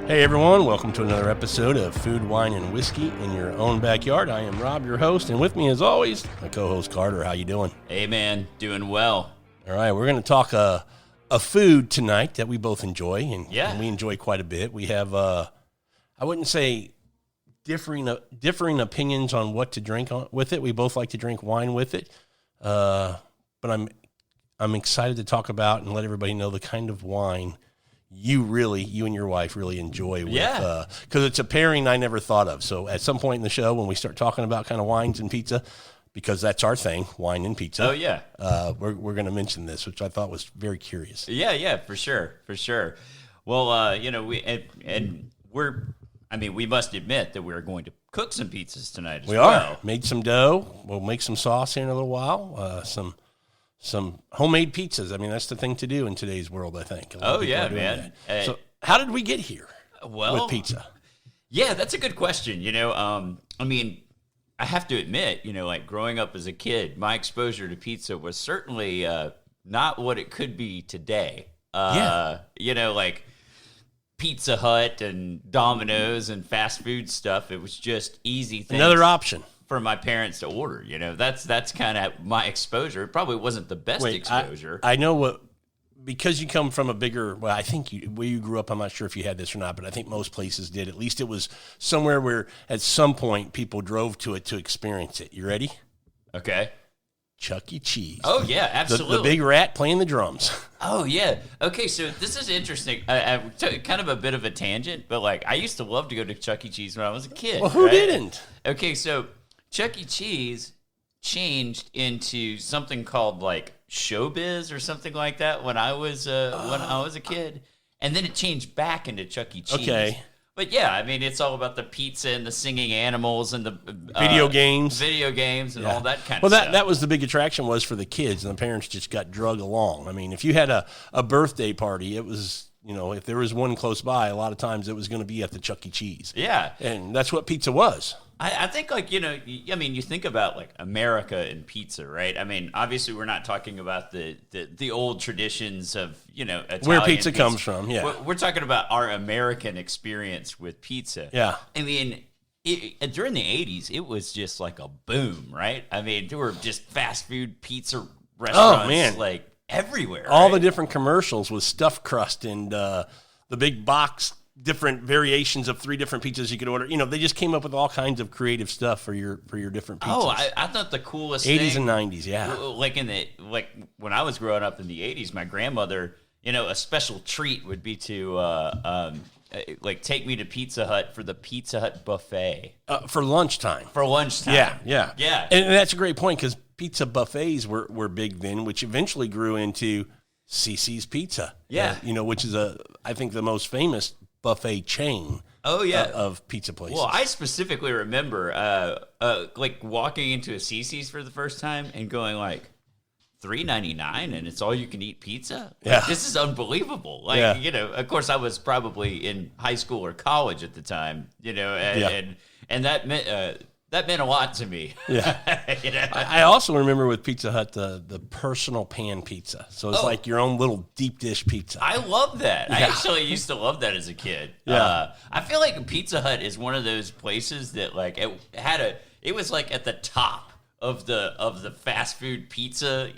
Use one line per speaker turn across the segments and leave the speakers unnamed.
Hey everyone, welcome to another episode of Food, Wine, and Whiskey in Your Own Backyard. I am Rob, your host, and with me as always, my co-host Carter. How you doing?
Hey man, doing well.
All right, we're going to talk a food tonight that we both enjoy, and we enjoy quite a bit. We have, I wouldn't say differing opinions on what to drink with it. We both like to drink wine with it, but I'm excited to talk about and let everybody know the kind of wine you and your wife really enjoy with, because it's a pairing I never thought of. So at some point in the show, when we start talking about kind of wines and pizza, because that's our thing, wine and pizza.
Oh yeah.
We're going to mention this, which I thought was very curious.
Yeah, for sure. Well, we must admit that we're going to cook some pizzas tonight as well.
We are. Made some dough. We'll make some sauce here in a little while. Some homemade pizzas. I mean, that's the thing to do in today's world, I think.
Oh, yeah, man.
So how did we get here with pizza?
Yeah, that's a good question. I have to admit, like growing up as a kid, my exposure to pizza was certainly not what it could be today. Like Pizza Hut and Domino's and fast food stuff. It was just easy things.
Another option
for my parents to order. That's kind of my exposure. It probably wasn't the best exposure.
I know because you come from a bigger, I think where you grew up, I'm not sure if you had this or not, but I think most places did. At least it was somewhere where at some point people drove to it to experience it. You ready?
Okay.
Chuck E. Cheese.
Oh, yeah, absolutely.
The big rat playing the drums.
Oh, yeah. Okay, so this is interesting. I took kind of a bit of a tangent, but I used to love to go to Chuck E. Cheese when I was a kid.
Well, who didn't?
Okay, so Chuck E. Cheese changed into something called Showbiz or something like that when I was a kid, and then it changed back into Chuck E. Cheese.
Okay,
but yeah, it's all about the pizza and the singing animals and the
video games
and all that kind of stuff.
Well, that was the big attraction was for the kids, and the parents just got drug along. I mean, if you had a birthday party, it was. If there was one close by, a lot of times it was going to be at the Chuck E. Cheese.
Yeah.
And that's what pizza was.
I think you think about America and pizza, right? Obviously we're not talking about the old traditions of, Italian
where pizza comes from. Yeah.
We're talking about our American experience with pizza.
Yeah.
During the 80s, it was just like a boom, right? There were just fast food pizza restaurants everywhere.
All the different commercials with stuffed crust and the big box, different variations of 3 different pizzas you could order. They just came up with all kinds of creative stuff for your different pizzas.
Oh, I thought the coolest
80s
thing,
and 90s, yeah.
When I was growing up in the 80s, my grandmother, a special treat would be to take me to Pizza Hut for the Pizza Hut buffet.
For lunchtime. Yeah. And that's a great point because pizza buffets were big then, which eventually grew into CiCi's Pizza.
Yeah.
Which is I think the most famous buffet chain.
Oh yeah,
of pizza places.
Well, I specifically remember walking into a CiCi's for the first time and going $3.99 and it's all you can eat pizza. This is unbelievable. Of course I was probably in high school or college at the time, and that meant a lot to me.
Yeah. I also remember with Pizza Hut the personal pan pizza. So it's like your own little deep dish pizza.
I love that. Yeah. I actually used to love that as a kid.
Yeah.
I feel like Pizza Hut is one of those places that it was at the top of the fast food pizza,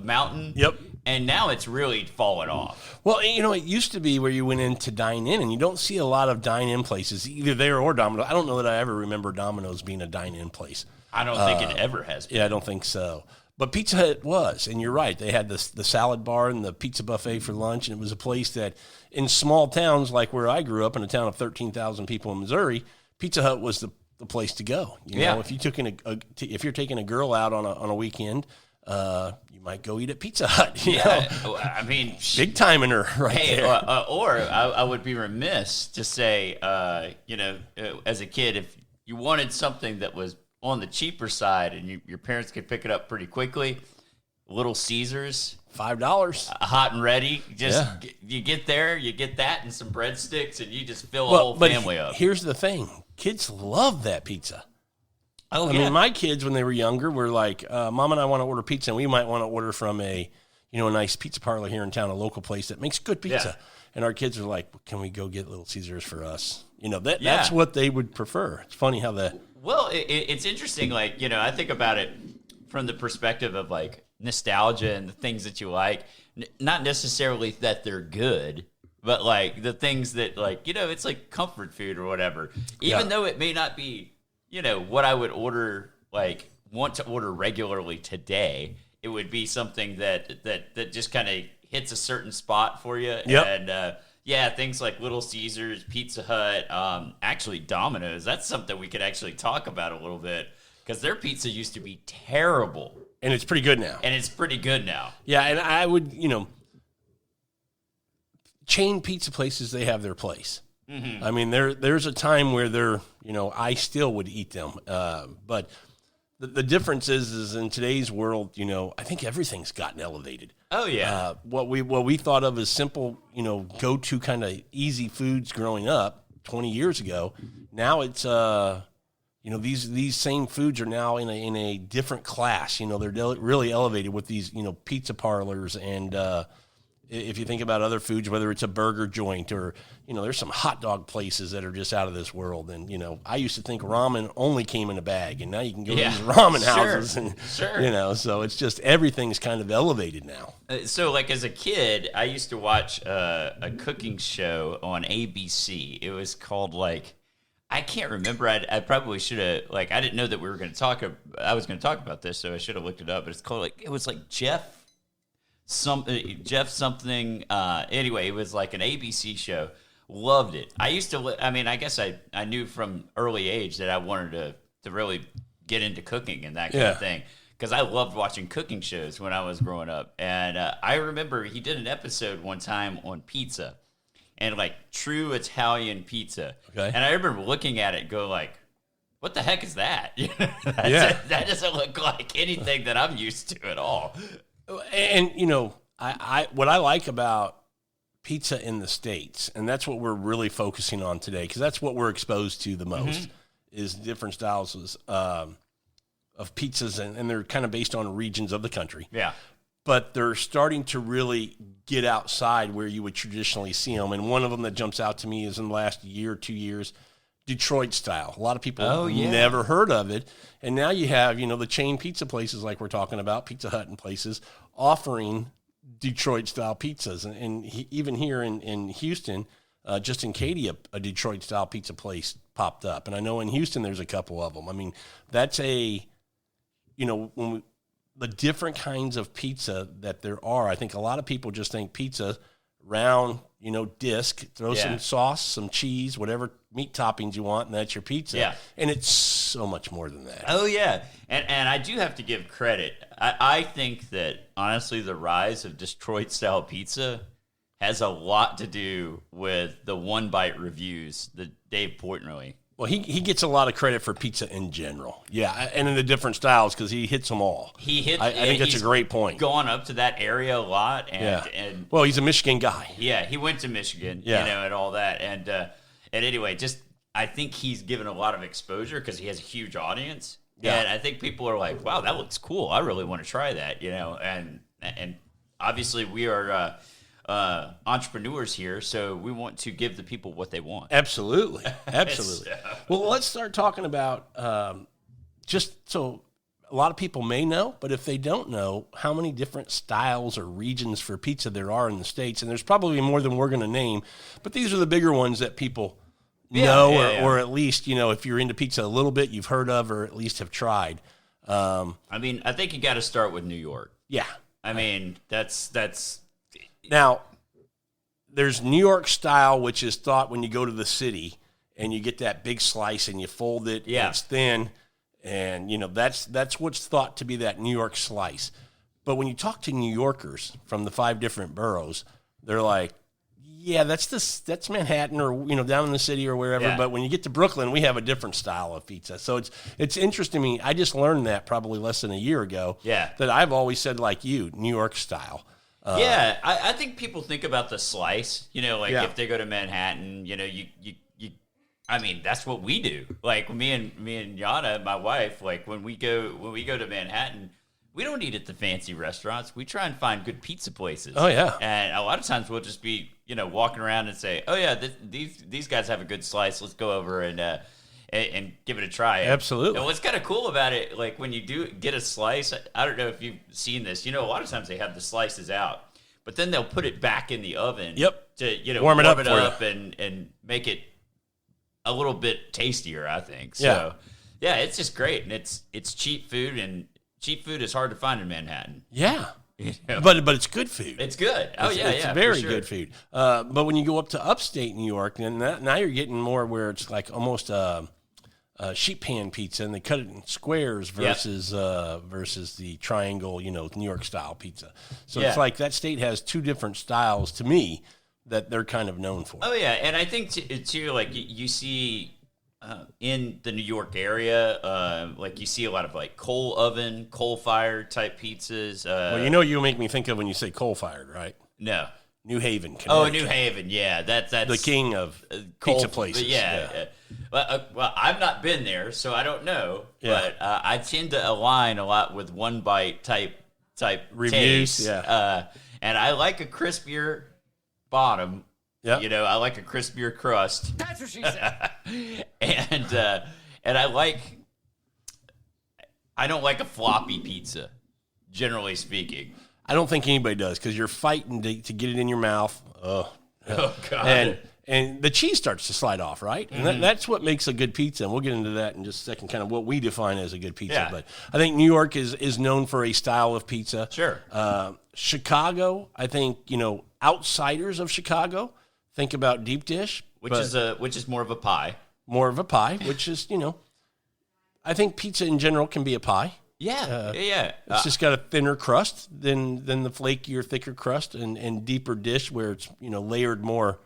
mountain.
Yep.
And now it's really fallen off.
Well, it used to be where you went in to dine in, and you don't see a lot of dine-in places, either there or Domino's. I don't know that I ever remember Domino's being a dine-in place.
I don't think it ever has been.
Yeah, I don't think so. But Pizza Hut was, and you're right. They had the salad bar and the pizza buffet for lunch, and it was a place that in small towns like where I grew up, in a town of 13,000 people in Missouri, Pizza Hut was the place to go. If you took if you're taking a girl out on a weekend, you might go eat at Pizza Hut. Big timing her there.
Or I would be remiss to say, as a kid, if you wanted something that was on the cheaper side and your parents could pick it up pretty quickly, Little Caesars,
$5,
hot and ready. You get there, you get that and some breadsticks, and you just fill a whole family up.
Here's the thing: kids love that pizza.
Oh,
I mean, my kids when they were younger were like, "Mom and I want to order pizza, and we might want to order from a nice pizza parlor here in town, a local place that makes good pizza." and our kids are like, can we go get Little Caesars for us? That's what they would prefer. It's funny how that.
Well, it's interesting. Like, I think about it from the perspective of like nostalgia and the things that you like, not necessarily that they're good, but like the things that like, it's like comfort food or whatever, even though it may not be, what I would order, like want to order regularly today. It would be something that just kind of hits a certain spot for you.
Yep.
And things like Little Caesars, Pizza Hut, actually Domino's. That's something we could actually talk about a little bit because their pizza used to be terrible.
And it's pretty good now.
Yeah,
and I would, chain pizza places, they have their place. Mm-hmm. I mean, there's a time where they're, I still would eat them. But the difference is in today's world, I think everything's gotten elevated.
Oh, yeah.
What we thought of as simple, go-to kind of easy foods growing up 20 years ago, now it's, these same foods are now in a different class. They're really elevated with these, pizza parlors and if you think about other foods, whether it's a burger joint or, there's some hot dog places that are just out of this world. And, I used to think ramen only came in a bag, and now you can go to these ramen houses and, so it's just everything's kind of elevated now.
So like as a kid, I used to watch a cooking show on ABC. It was called like, I can't remember. I probably should have, like, I didn't know that we were going to talk. I was going to talk about this, so I should have looked it up. But it's called it was like Jeff something. Anyway, it was like an ABC show. Loved it. I used to. I guess I knew from early age that I wanted to really get into cooking and that kind of thing because I loved watching cooking shows when I was growing up. And I remember he did an episode one time on pizza and like true Italian pizza. Okay. And I remember looking at it and go like, what the heck is that? That doesn't look like anything that I'm used to at all.
And, I what I like about pizza in the States, and that's what we're really focusing on today, because that's what we're exposed to the most, is different styles of pizzas, and they're kind of based on regions of the country.
Yeah.
But they're starting to really get outside where you would traditionally see them. And one of them that jumps out to me is in the last year, 2 years, Detroit style. A lot of people never heard of it. And now you have, the chain pizza places like we're talking about, Pizza Hut and places, offering Detroit style pizzas. And even here in Houston, just in Katy, a Detroit style pizza place popped up. And I know in Houston there's a couple of them. I mean, that's the different kinds of pizza that there are. I think a lot of people just think pizza, round, disc, throw some sauce, some cheese, whatever meat toppings you want, and that's your pizza.
Yeah.
And it's so much more than that.
Oh, yeah. And I do have to give credit. I think that, honestly, the rise of Detroit-style pizza has a lot to do with the One Bite reviews that Dave Portnoy.
Well, he gets a lot of credit for pizza in general. Yeah, and in the different styles because he hits them all. I think that's a great point.
Gone up to that area a lot. And
well, he's a Michigan guy.
Yeah, he went to Michigan, and all that. And anyway, just I think he's given a lot of exposure because he has a huge audience. Yeah. And I think people are like, wow, that looks cool. I really want to try that, And obviously we are entrepreneurs here, so we want to give the people what they want.
Absolutely. Well, let's start talking about just so a lot of people may know, but if they don't know, how many different styles or regions for pizza there are in the States, and there's probably more than we're going to name, but these are the bigger ones that people know, or at least, if you're into pizza a little bit, you've heard of or at least have tried.
I think you got to start with New York.
Yeah.
That's
Now, there's New York style, which is thought when you go to the city and you get that big slice and you fold it, and it's thin, and that's what's thought to be that New York slice. But when you talk to New Yorkers from the 5 different boroughs, they're like, yeah, that's Manhattan or down in the city or wherever. Yeah. But when you get to Brooklyn, we have a different style of pizza. So it's interesting to me. I just learned that probably less than a year ago.
Yeah.
That I've always said like you, New York style.
I think people think about the slice. If they go to Manhattan, that's what we do. Like me and Yana, my wife, like when we go to Manhattan, we don't eat at the fancy restaurants. We try and find good pizza places.
Oh yeah.
And a lot of times we'll just be walking around and say, oh yeah, these guys have a good slice. Let's go over and give it a try.
Absolutely.
And what's kind of cool about it, like when you do get a slice, I don't know if you've seen this. A lot of times they have the slices out, but then they'll put it back in the oven.
Yep.
To
warm it up
and make it a little bit tastier, I think. So yeah, it's just great, and it's cheap food, and cheap food is hard to find in Manhattan.
Yeah. But it's good food.
It's good. It's
very good food. But when you go up to upstate New York, then now you're getting more where it's like almost sheet pan pizza, and they cut it in squares versus the triangle, New York style pizza. So it's like that state has two different styles to me that they're kind of known for.
Oh yeah, and I think too, like you see in the New York area, like you see a lot of like coal fire type pizzas.
Well, you make me think of when you say coal fired, right?
No.
New Haven, Connecticut.
Oh, New Haven, yeah, that's
the king of pizza places.
Yeah. Well, I've not been there, so I don't know. Yeah. But I tend to align a lot with one bite type
reviews.
Taste. Yeah. And I like a crispier bottom.
Yeah.
I like a crispier crust.
That's what she said.
and I don't like a floppy pizza, generally speaking.
I don't think anybody does, because you're fighting to get it in your mouth.
Oh God!
And the cheese starts to slide off, right? Mm-hmm. And that's what makes a good pizza. And we'll get into that in just a second, kind of what we define as a good pizza.
Yeah.
But I think New York is known for a style of pizza.
Sure.
Chicago, I think outsiders of Chicago think about deep dish,
which is more of a pie.
More of a pie, which is I think pizza in general can be a pie.
Yeah,
It's just got a thinner crust than the flakier, thicker crust, and deeper dish where it's layered more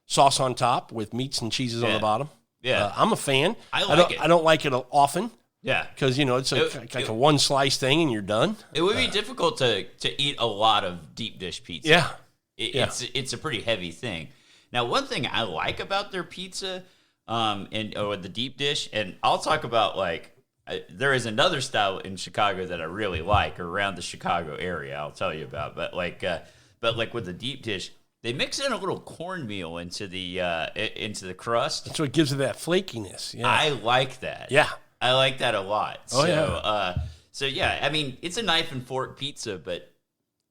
sauce on top with meats and cheeses on the bottom.
Yeah,
I'm a fan.
I like it.
I don't like it often.
Yeah,
because it's like a one slice thing and you're done.
It would be difficult to eat a lot of deep dish pizza.
Yeah,
it's a pretty heavy thing. Now, one thing I like about their pizza, or the deep dish, and I'll talk about there is another style in Chicago that I really like, or around the Chicago area. I'll tell you about, but with the deep dish, they mix in a little cornmeal into the crust.
That's what gives it that flakiness. Yeah,
I like that.
Yeah,
I like that a lot.
Oh,
So yeah, I mean, it's a knife and fork pizza, but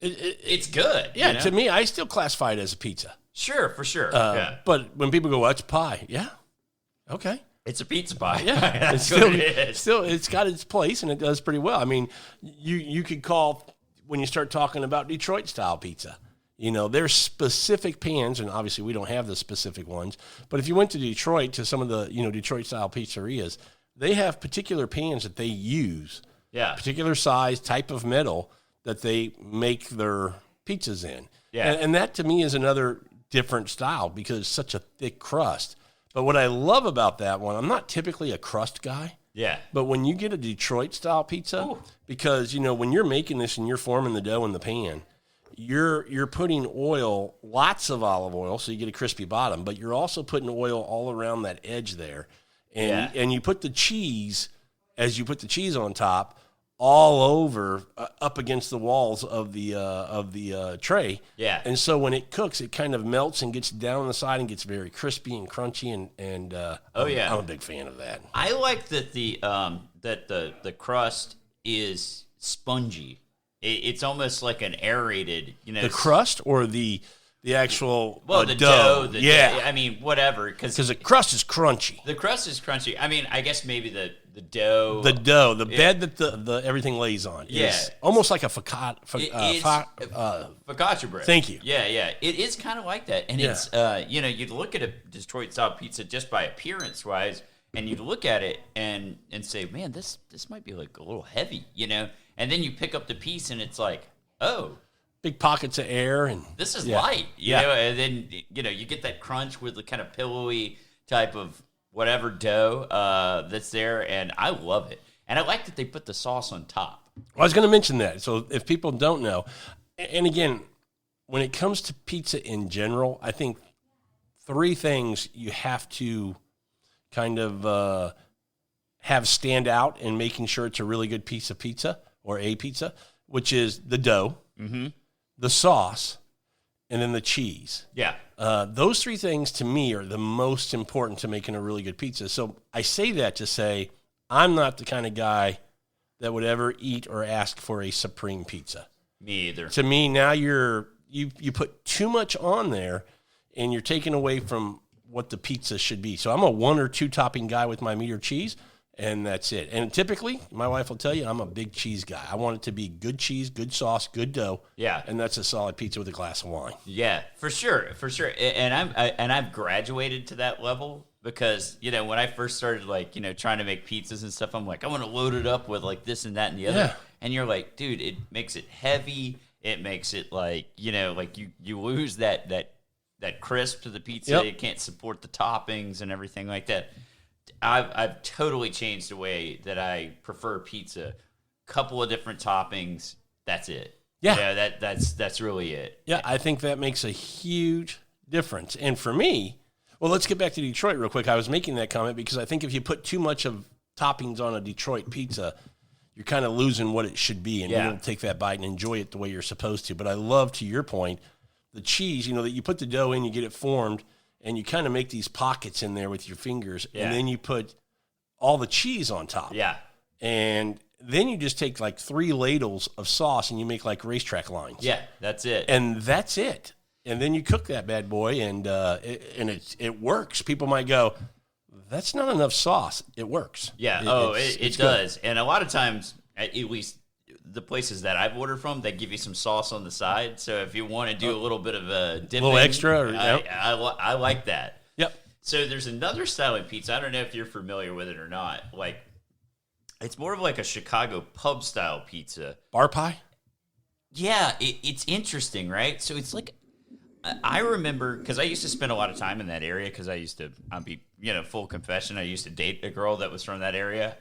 it's good.
Yeah, to me, I still classify it as a pizza.
Sure, for sure.
But when people go, well, it's pie. Yeah, okay.
It's a pizza pie.
Yeah,
it's still
it's got its place, and it does pretty well. I mean, you could call, when you start talking about Detroit style pizza, there's specific pans, and obviously we don't have the specific ones. But if you went to Detroit to some of the Detroit style pizzerias, they have particular pans that they use, particular size, type of metal that they make their pizzas in.
Yeah,
and that to me is another different style because it's such a thick crust. But what I love about that one, I'm not typically a crust guy.
Yeah.
But when you get a Detroit-style pizza, because, when you're making this and you're forming the dough in the pan, you're putting oil, lots of olive oil, so you get a crispy bottom, but you're also putting oil all around that edge there. And you put the cheese, as you put the cheese on top, all over up against the walls of the tray.
Yeah.
And so when it cooks, it kind of melts and gets down on the side and gets very crispy and crunchy and I'm a big fan of that.
I like that the crust is spongy. It's almost like an aerated,
The crust or the actual
the dough. I mean, whatever. Because
the crust is crunchy.
The crust is crunchy. I mean, I guess maybe the dough.
The bed that the everything lays on. Is almost like a focaccia
bread.
Thank you.
Yeah. It is kind of like that. And it's, you look at a Detroit-style pizza just by appearance-wise, and you look at it and say, man, this might be like a little heavy, And then you pick up the piece and it's like, oh.
Big pockets of air. And
this is light, you know, and then, you get that crunch with the kind of pillowy type of whatever dough that's there, and I love it. And I like that they put the sauce on top.
Well, I was going to mention that. So if people don't know, and again, when it comes to pizza in general, I think three things you have to kind of have stand out in making sure it's a really good piece of pizza or a pizza, which is the dough, the sauce, and then the cheese.
Yeah.
Those three things to me are the most important to making a really good pizza. So I say that to say I'm not the kind of guy that would ever eat or ask for a supreme pizza.
Me either.
To me, now you put too much on there, and you're taking away from what the pizza should be. So I'm a 1 or 2 topping guy with my meat or cheese, and that's it. And typically, my wife will tell you, I'm a big cheese guy. I want it to be good cheese, good sauce, good dough.
Yeah.
And that's a solid pizza with a glass of wine.
Yeah, for sure. And I've graduated to that level because, when I first started, trying to make pizzas and stuff, I'm like, I want to load it up with, this and that and the other.
Yeah.
And you're like, dude, it makes it heavy. It makes it, you lose that crisp to the pizza.
Yep.
You can't support the toppings and everything like that. I've totally changed the way that I prefer pizza. Couple of different toppings. That's it.
Yeah.
That's really it.
Yeah, I think that makes a huge difference. And for me, well, let's get back to Detroit real quick. I was making that comment because I think if you put too much of toppings on a Detroit pizza, you're kind of losing what it should be, and you don't take that bite and enjoy it the way you're supposed to. But I love, to your point, the cheese, that you put the dough in, you get it formed, and you kind of make these pockets in there with your fingers, and then you put all the cheese on top.
Yeah.
And then you just take 3 ladles of sauce and you make racetrack lines.
Yeah, that's it.
And that's it. And then you cook that bad boy, and it works. People might go, that's not enough sauce. It works.
Yeah. It does. And a lot of times, at least the places that I've ordered from, they give you some sauce on the side. So if you want to do a little bit of a dipping,
a little extra,
I like that.
Yep.
So there's another style of pizza. I don't know if you're familiar with it or not. It's more of a Chicago pub style pizza.
Bar pie?
Yeah, it's interesting, right? So it's I remember, because I used to spend a lot of time in that area, because I'll be, full confession, I used to date a girl that was from that area,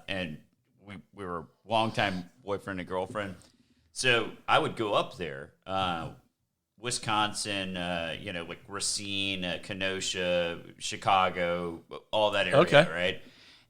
and we were longtime boyfriend and girlfriend. So I would go up there, Wisconsin, Racine, Kenosha, Chicago, all that area, right?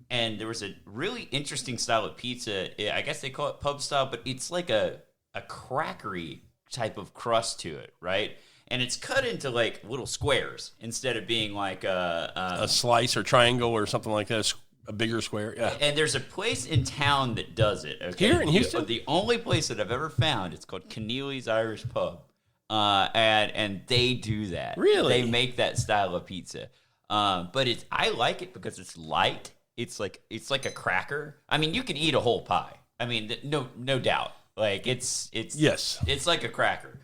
And there was a really interesting style of pizza. I guess they call it pub style, but it's like a crackery type of crust to it, right? And it's cut into little squares instead of being a
slice or triangle or something like that. A bigger square, yeah.
And there's a place in town that does it. Okay?
Here in Houston?
The only place that I've ever found, it's called Keneally's Irish Pub. And they do that.
Really?
They make that style of pizza. But I like it because it's light. It's like a cracker. I mean, you can eat a whole pie. I mean, no doubt. It's like a cracker.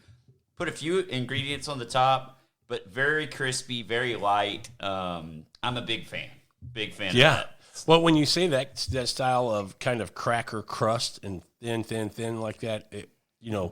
Put a few ingredients on the top, but very crispy, very light. I'm a big fan. Big fan of that.
Well, when you say that style of kind of cracker crust and thin like that, a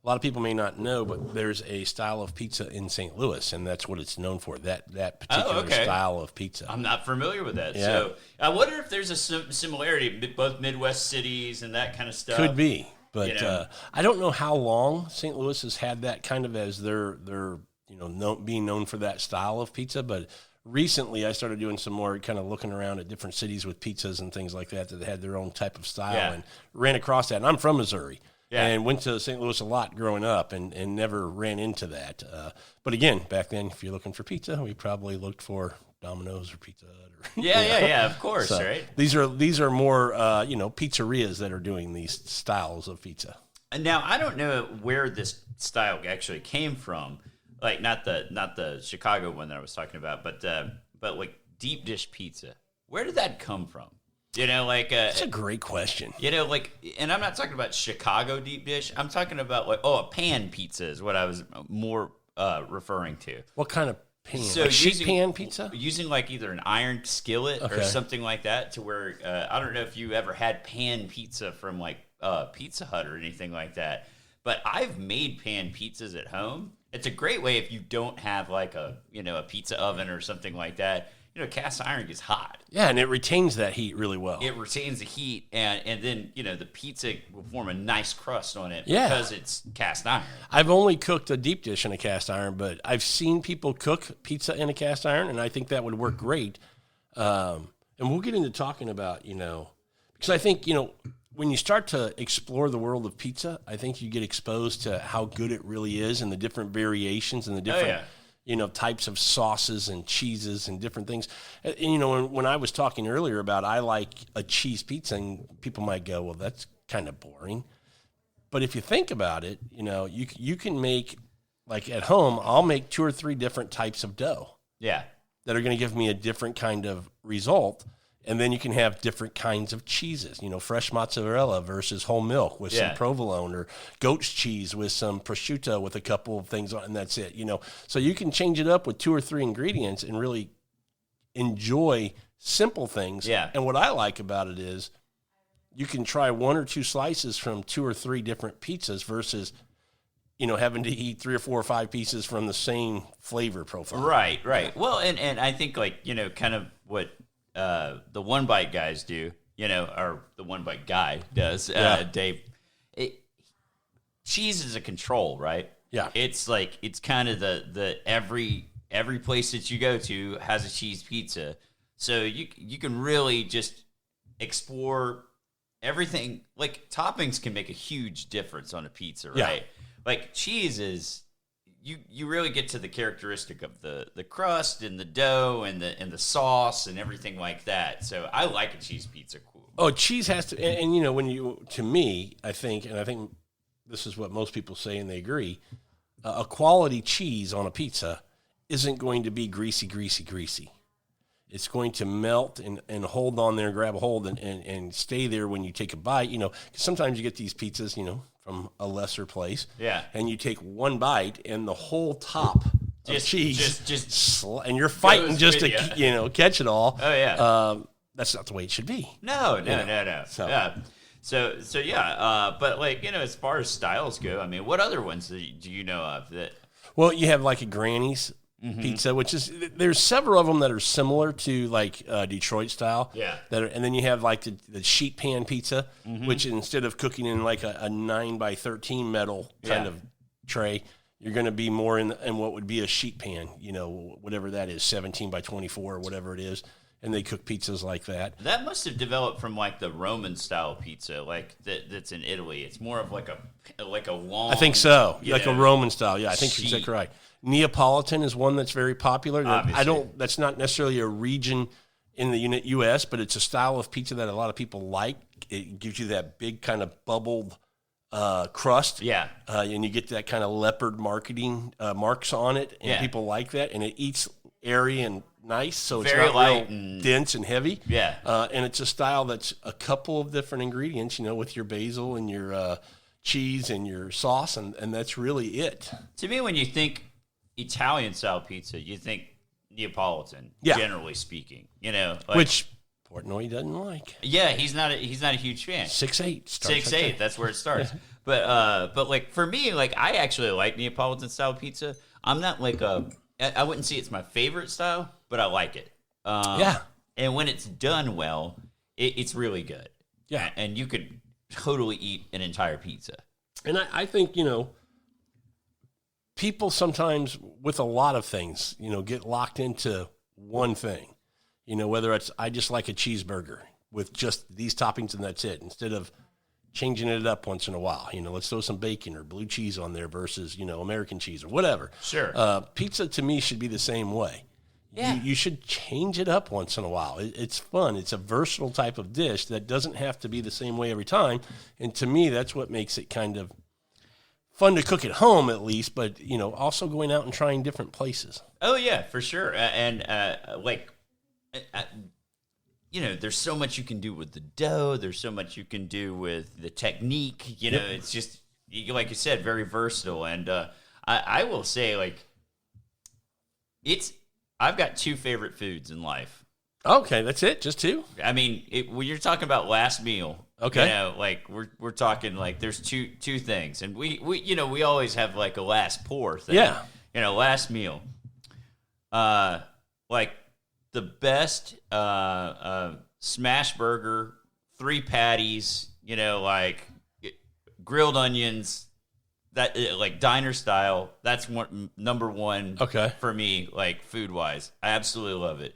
lot of people may not know, but there's a style of pizza in St. Louis, and that's what it's known for, that particular style of pizza.
I'm not familiar with that.
Yeah.
So I wonder if there's a similarity, both Midwest cities and that kind of stuff.
Could be. But I don't know how long St. Louis has had that kind of as their being known for that style of pizza. But recently I started doing some more kind of looking around at different cities with pizzas and things like that had their own type of style and ran across that. And I'm from Missouri and went to St. Louis a lot growing up and never ran into that. But again, back then, if you're looking for pizza, we probably looked for Domino's or Pizza Hut.
Yeah, of course,
so
right?
These are more pizzerias that are doing these styles of pizza.
And now I don't know where this style actually came from, not the Chicago one that I was talking about, but deep dish pizza. Where did that come from?
That's a great question.
And I'm not talking about Chicago deep dish. I'm talking about a pan pizza is what I was more referring to.
What kind of pan?
So
sheet pan pizza?
Using either an iron skillet or something like that, to where I don't know if you ever had pan pizza from Pizza Hut or anything like that. But I've made pan pizzas at home. It's a great way if you don't have a pizza oven or something like that. Cast iron gets hot.
Yeah, and it retains that heat really well.
It retains the heat, and then the pizza will form a nice crust on it because it's cast iron.
I've only cooked a deep dish in a cast iron, but I've seen people cook pizza in a cast iron, and I think that would work great. And we'll get into talking about because I think when you start to explore the world of pizza, I think you get exposed to how good it really is and the different variations and the different types of sauces and cheeses and different things. And, when I was talking earlier about I like a cheese pizza, and people might go, well, that's kind of boring. But if you think about it, you can make, like at home, I'll make 2 or 3 different types of dough.
Yeah.
That are going to give me a different kind of result. And then you can have different kinds of cheeses, fresh mozzarella versus whole milk with some provolone, or goat's cheese with some prosciutto with a couple of things on, and that's it, So you can change it up with 2 or 3 ingredients and really enjoy simple things.
Yeah.
And what I like about it is you can try 1 or 2 slices from 2 or 3 different pizzas versus, having to eat 3 or 4 or 5 pieces from the same flavor profile.
Right. Well, and I think kind of what the One Bite guys do, or the One Bite guy does, Dave. Cheese is a control, right?
Yeah.
It's kind of the every place that you go to has a cheese pizza, so you can really just explore everything. Like toppings can make a huge difference on a pizza, right? Yeah. Like cheese is. You really get to the characteristic of the crust and the dough and the sauce and everything like that. So I like a cheese pizza. Cool.
Oh, cheese has to, and when to me, I think this is what most people say, and they agree. A quality cheese on a pizza isn't going to be greasy. It's going to melt and hold on there, grab a hold and stay there when you take a bite. 'Cause sometimes you get these pizzas, from a lesser place.
Yeah.
And you take one bite and the whole top of cheese and you're fighting just to, catch it all.
Oh, yeah.
That's not the way it should be.
No. So. Yeah. So yeah. But as far as styles go, I mean, what other ones do you know of that?
Well, you have like a Granny's pizza, which is, there's several of them that are similar to Detroit style.
Yeah.
And then you have like the sheet pan pizza, which instead of cooking in like a 9x13 metal kind of tray, you're going to be more in what would be a sheet pan, whatever that is, 17x24 or whatever it is. And they cook pizzas like that.
That must have developed from the Roman style pizza, that's in Italy. It's more of like a long.
I think so, a Roman style. Yeah, I think you're exactly right. Neapolitan is one that's very popular. That's not necessarily a region in the U.S., but it's a style of pizza that a lot of people like. It gives you that big kind of bubbled crust.
Yeah.
And you get that kind of leopard marketing marks on it, and people like that. And it eats airy and nice, so it's
very
not
light
real
and
dense and heavy.
Yeah.
And it's a style that's a couple of different ingredients, with your basil and your cheese and your sauce, and that's really it.
To me, when you think Italian style pizza, you think Neapolitan, generally speaking,
which Portnoy doesn't like.
Yeah, he's not a huge fan.
6'8",
6'8", that's where it starts. but for me, I actually like Neapolitan style pizza. I'm not I wouldn't say it's my favorite style, but I like it. And when it's done well, it's really good.
Yeah,
and you could totally eat an entire pizza.
And I think people sometimes with a lot of things, get locked into one thing, whether it's, I just like a cheeseburger with just these toppings and that's it, instead of changing it up once in a while. Let's throw some bacon or blue cheese on there versus, American cheese or whatever.
Sure.
Pizza to me should be the same way.
Yeah.
You should change it up once in a while. It's fun. It's a versatile type of dish that doesn't have to be the same way every time. And to me, that's what makes it kind of fun to cook at home, at least, but, also going out and trying different places.
Oh, yeah, for sure. There's so much you can do with the dough. There's so much you can do with the technique. It's just, like you said, very versatile. And I will say, I've got 2 favorite foods in life.
Okay, that's it? Just 2?
I mean, when you're talking about last meal,
okay,
we're talking there's two things, and we always have a last pour thing.
Yeah,
last meal. The best smash burger, 3 patties, grilled onions, that diner style. That's number one.
Okay.
For me, food wise, I absolutely love it.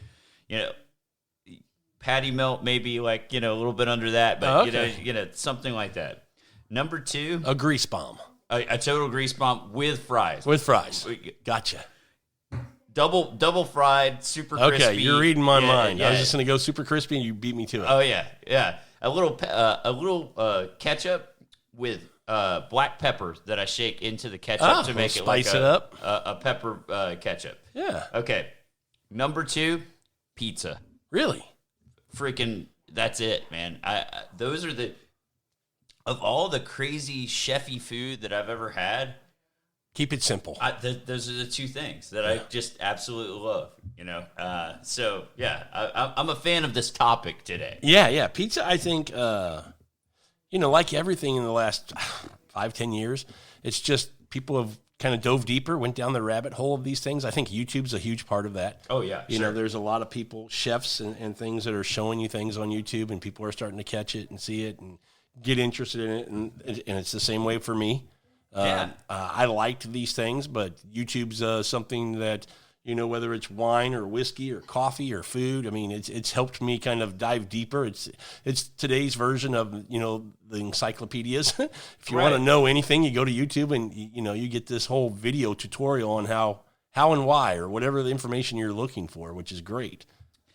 Patty melt maybe a little bit under that, but something like that. Number 2,
a grease bomb,
a total grease bomb with fries.
With fries, gotcha.
double fried, super crispy.
Okay, you're reading my mind. Yeah. I was just going to go super crispy, and you beat me to it.
Oh yeah. A little ketchup with black pepper that I shake into the ketchup to make it like a pepper ketchup.
Yeah.
Okay. Number 2, pizza.
Really?
Freaking, that's it, man. Those are of all the crazy chefy food that I've ever had.
Keep it simple.
Those are the 2 things that I just absolutely love, So, yeah, I'm a fan of this topic today.
Yeah. Pizza, I think, like everything in the last 5-10 years, it's just people have kind of dove deeper, went down the rabbit hole of these things. I think YouTube's a huge part of that.
Oh, yeah.
You know, there's a lot of people, chefs and things that are showing you things on YouTube, and people are starting to catch it and see it and get interested in it. And it's the same way for me. I liked these things, but YouTube's something that, whether it's wine or whiskey or coffee or food, I mean, it's helped me kind of dive deeper. It's today's version of, the encyclopedias. If you want to know anything, you go to YouTube and, you get this whole video tutorial on how and why, or whatever the information you're looking for, which is great.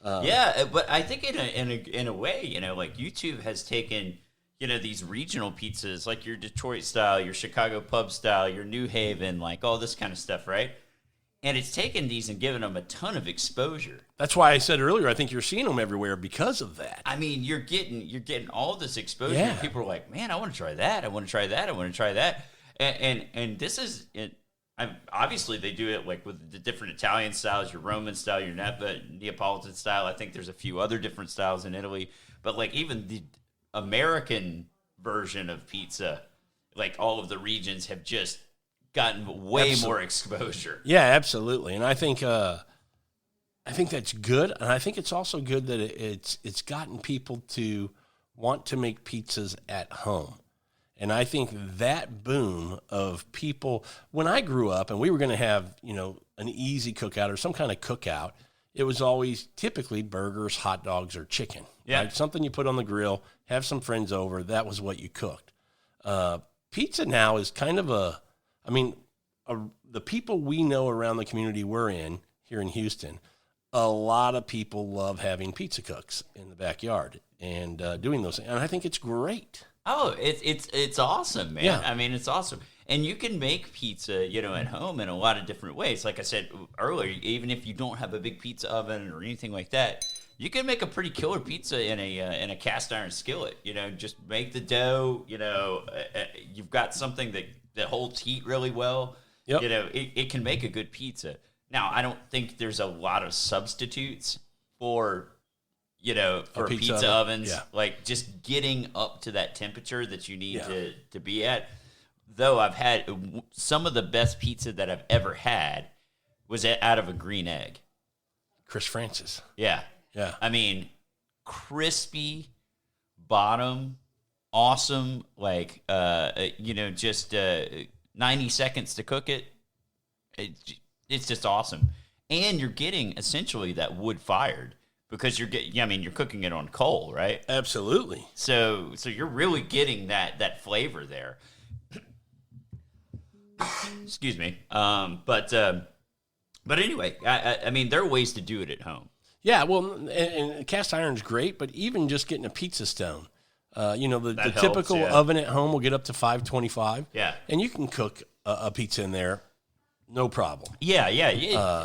But I think in a way, like YouTube has taken, these regional pizzas, like your Detroit style, your Chicago pub style, your New Haven, like all this kind of stuff, right? And it's taken these and given them a ton of exposure.
That's why I said earlier, I think you're seeing them everywhere because of that.
I mean, you're getting all this exposure. Yeah. And people are like, man, I want to try that. I want to try that. I want to try that. And this is it. Obviously, they do it like with the different Italian styles, your Roman style, your Neapolitan style. I think there's a few other different styles in Italy. But like even the American version of pizza, like all of the regions have just gotten way more exposure.
Yeah, absolutely. And I think that's good. And I think it's also good that it's gotten people to want to make pizzas at home. And I think that boom of people, when I grew up and we were going to have, an easy cookout or some kind of cookout, it was always typically burgers, hot dogs, or chicken.
Yeah.
Right? Something you put on the grill, have some friends over. That was what you cooked. Pizza now is kind of the people we know around the community we're in here in Houston, a lot of people love having pizza cooks in the backyard and doing those things. And I think it's great.
Oh, it's awesome, man.
Yeah.
I mean, it's awesome. And you can make pizza, at home in a lot of different ways. Like I said earlier, even if you don't have a big pizza oven or anything like that, you can make a pretty killer pizza in a cast iron skillet. Just make the dough. You've got something that holds heat really well.
Yep.
It can make a good pizza. Now, I don't think there's a lot of substitutes for pizza ovens.
Yeah.
Like just getting up to that temperature that you need to be at. Though I've had some of the best pizza that I've ever had was out of a green egg.
Chris Francis.
Yeah.
Yeah.
I mean, crispy bottom, awesome, like, just 90 seconds to cook it. It's just awesome. And you're getting essentially that wood fired because you're cooking it on coal, right?
Absolutely.
So you're really getting that flavor there. Excuse me. But anyway, I mean, there are ways to do it at home.
Yeah, well, and cast iron's great, but even just getting a pizza stone, the typical oven at home will get up to 525.
Yeah.
And you can cook a pizza in there, no problem.
Yeah,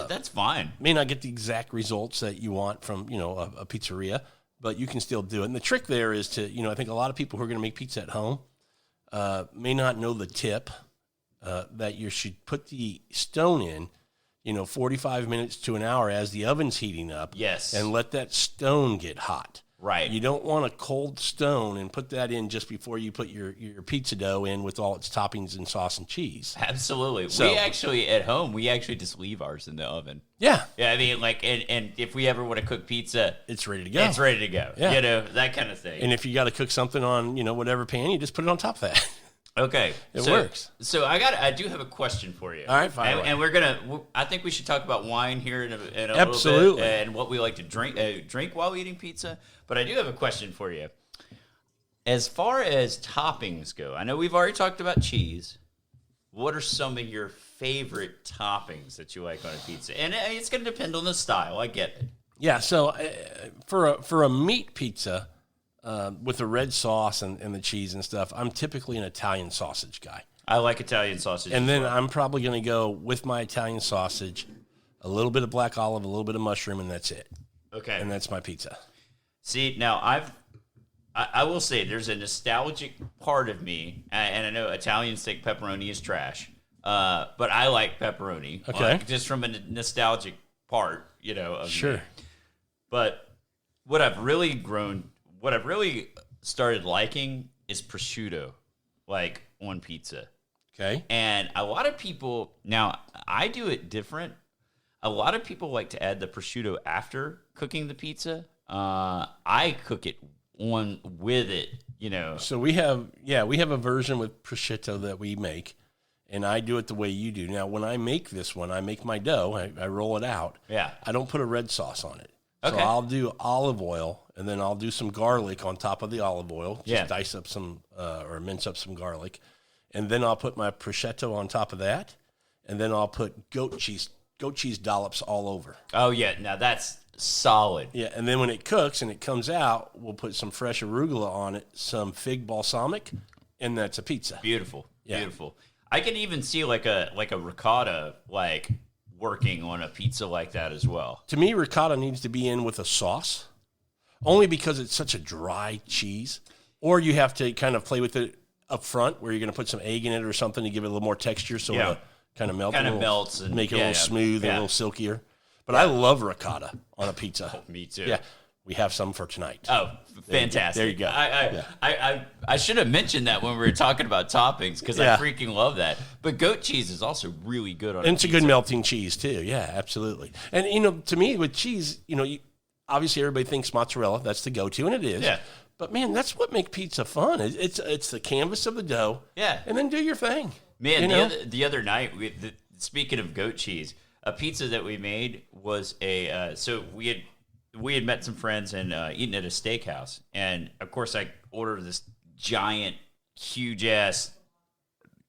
that's fine.
May not get the exact results that you want from, a pizzeria, but you can still do it. And the trick there is to, I think a lot of people who are going to make pizza at home may not know the tip that you should put the stone in, 45 minutes to an hour as the oven's heating up.
Yes.
And let that stone get hot.
Right.
You don't want a cold stone and put that in just before you put your pizza dough in with all its toppings and sauce and cheese.
Absolutely. So, we actually, at home, just leave ours in the oven.
Yeah.
Yeah, I mean, like, and if we ever want to cook pizza,
it's ready to go.
It's ready to go.
Yeah.
That kind of thing.
And if you got to cook something on, whatever pan, you just put it on top of that.
Okay.
It works.
So I do have a question for you.
All right, fine.
And I think we should talk about wine here in a
Absolutely.
little bit and what we like to drink while eating pizza. But I do have a question for you. As far as toppings go, I know we've already talked about cheese. What are some of your favorite toppings that you like on a pizza? And it's going to depend on the style. I get it.
Yeah, so for a meat pizza with the red sauce and the cheese and stuff, I'm typically an Italian sausage guy.
I like Italian sausage.
And then I'm probably going to go with my Italian sausage, a little bit of black olive, a little bit of mushroom, and that's it.
Okay.
And that's my pizza.
See, now I will say there's a nostalgic part of me, and I know Italians think pepperoni is trash, but I like pepperoni.
Okay.
Just from a nostalgic part, of
sure.
me. But what I've really started liking is prosciutto, like on pizza.
Okay.
And a lot of people, now I do it different. A lot of people like to add the prosciutto after cooking the pizza. I cook it with it,
So we have a version with prosciutto that we make, and I do it the way you do. Now, when I make this one, I make my dough, I roll it out.
Yeah.
I don't put a red sauce on it.
Okay.
So I'll do olive oil, and then I'll do some garlic on top of the olive oil. Just dice up some or mince up some garlic, and then I'll put my prosciutto on top of that, and then I'll put goat cheese dollops all over.
Oh yeah, now that's solid.
Yeah, and then when it cooks and it comes out, we'll put some fresh arugula on it, some fig balsamic, and that's a pizza.
Beautiful,
yeah.
Beautiful. I can even see like a ricotta working on a pizza like that as well.
To me, ricotta needs to be in with a sauce, only because it's such a dry cheese. Or you have to kind of play with it up front, where you're going to put some egg in it or something to give it a little more texture, so it kind of melts and make it a little smooth and a little silkier. But I love ricotta on a pizza.
Oh, me too.
Yeah, we have some for tonight.
Oh, fantastic!
There you go.
I should have mentioned that when we were talking about toppings, because I freaking love that. But goat cheese is also really good on.
And it's a good melting cheese too. Yeah, absolutely. And to me with cheese, obviously everybody thinks mozzarella. That's the go-to, and it is.
Yeah.
But man, that's what makes pizza fun. It's the canvas of the dough.
Yeah.
And then do your thing.
Man, the other night, speaking of goat cheese, a pizza that we made was so we had met some friends and eaten at a steakhouse, and of course I ordered this giant, huge ass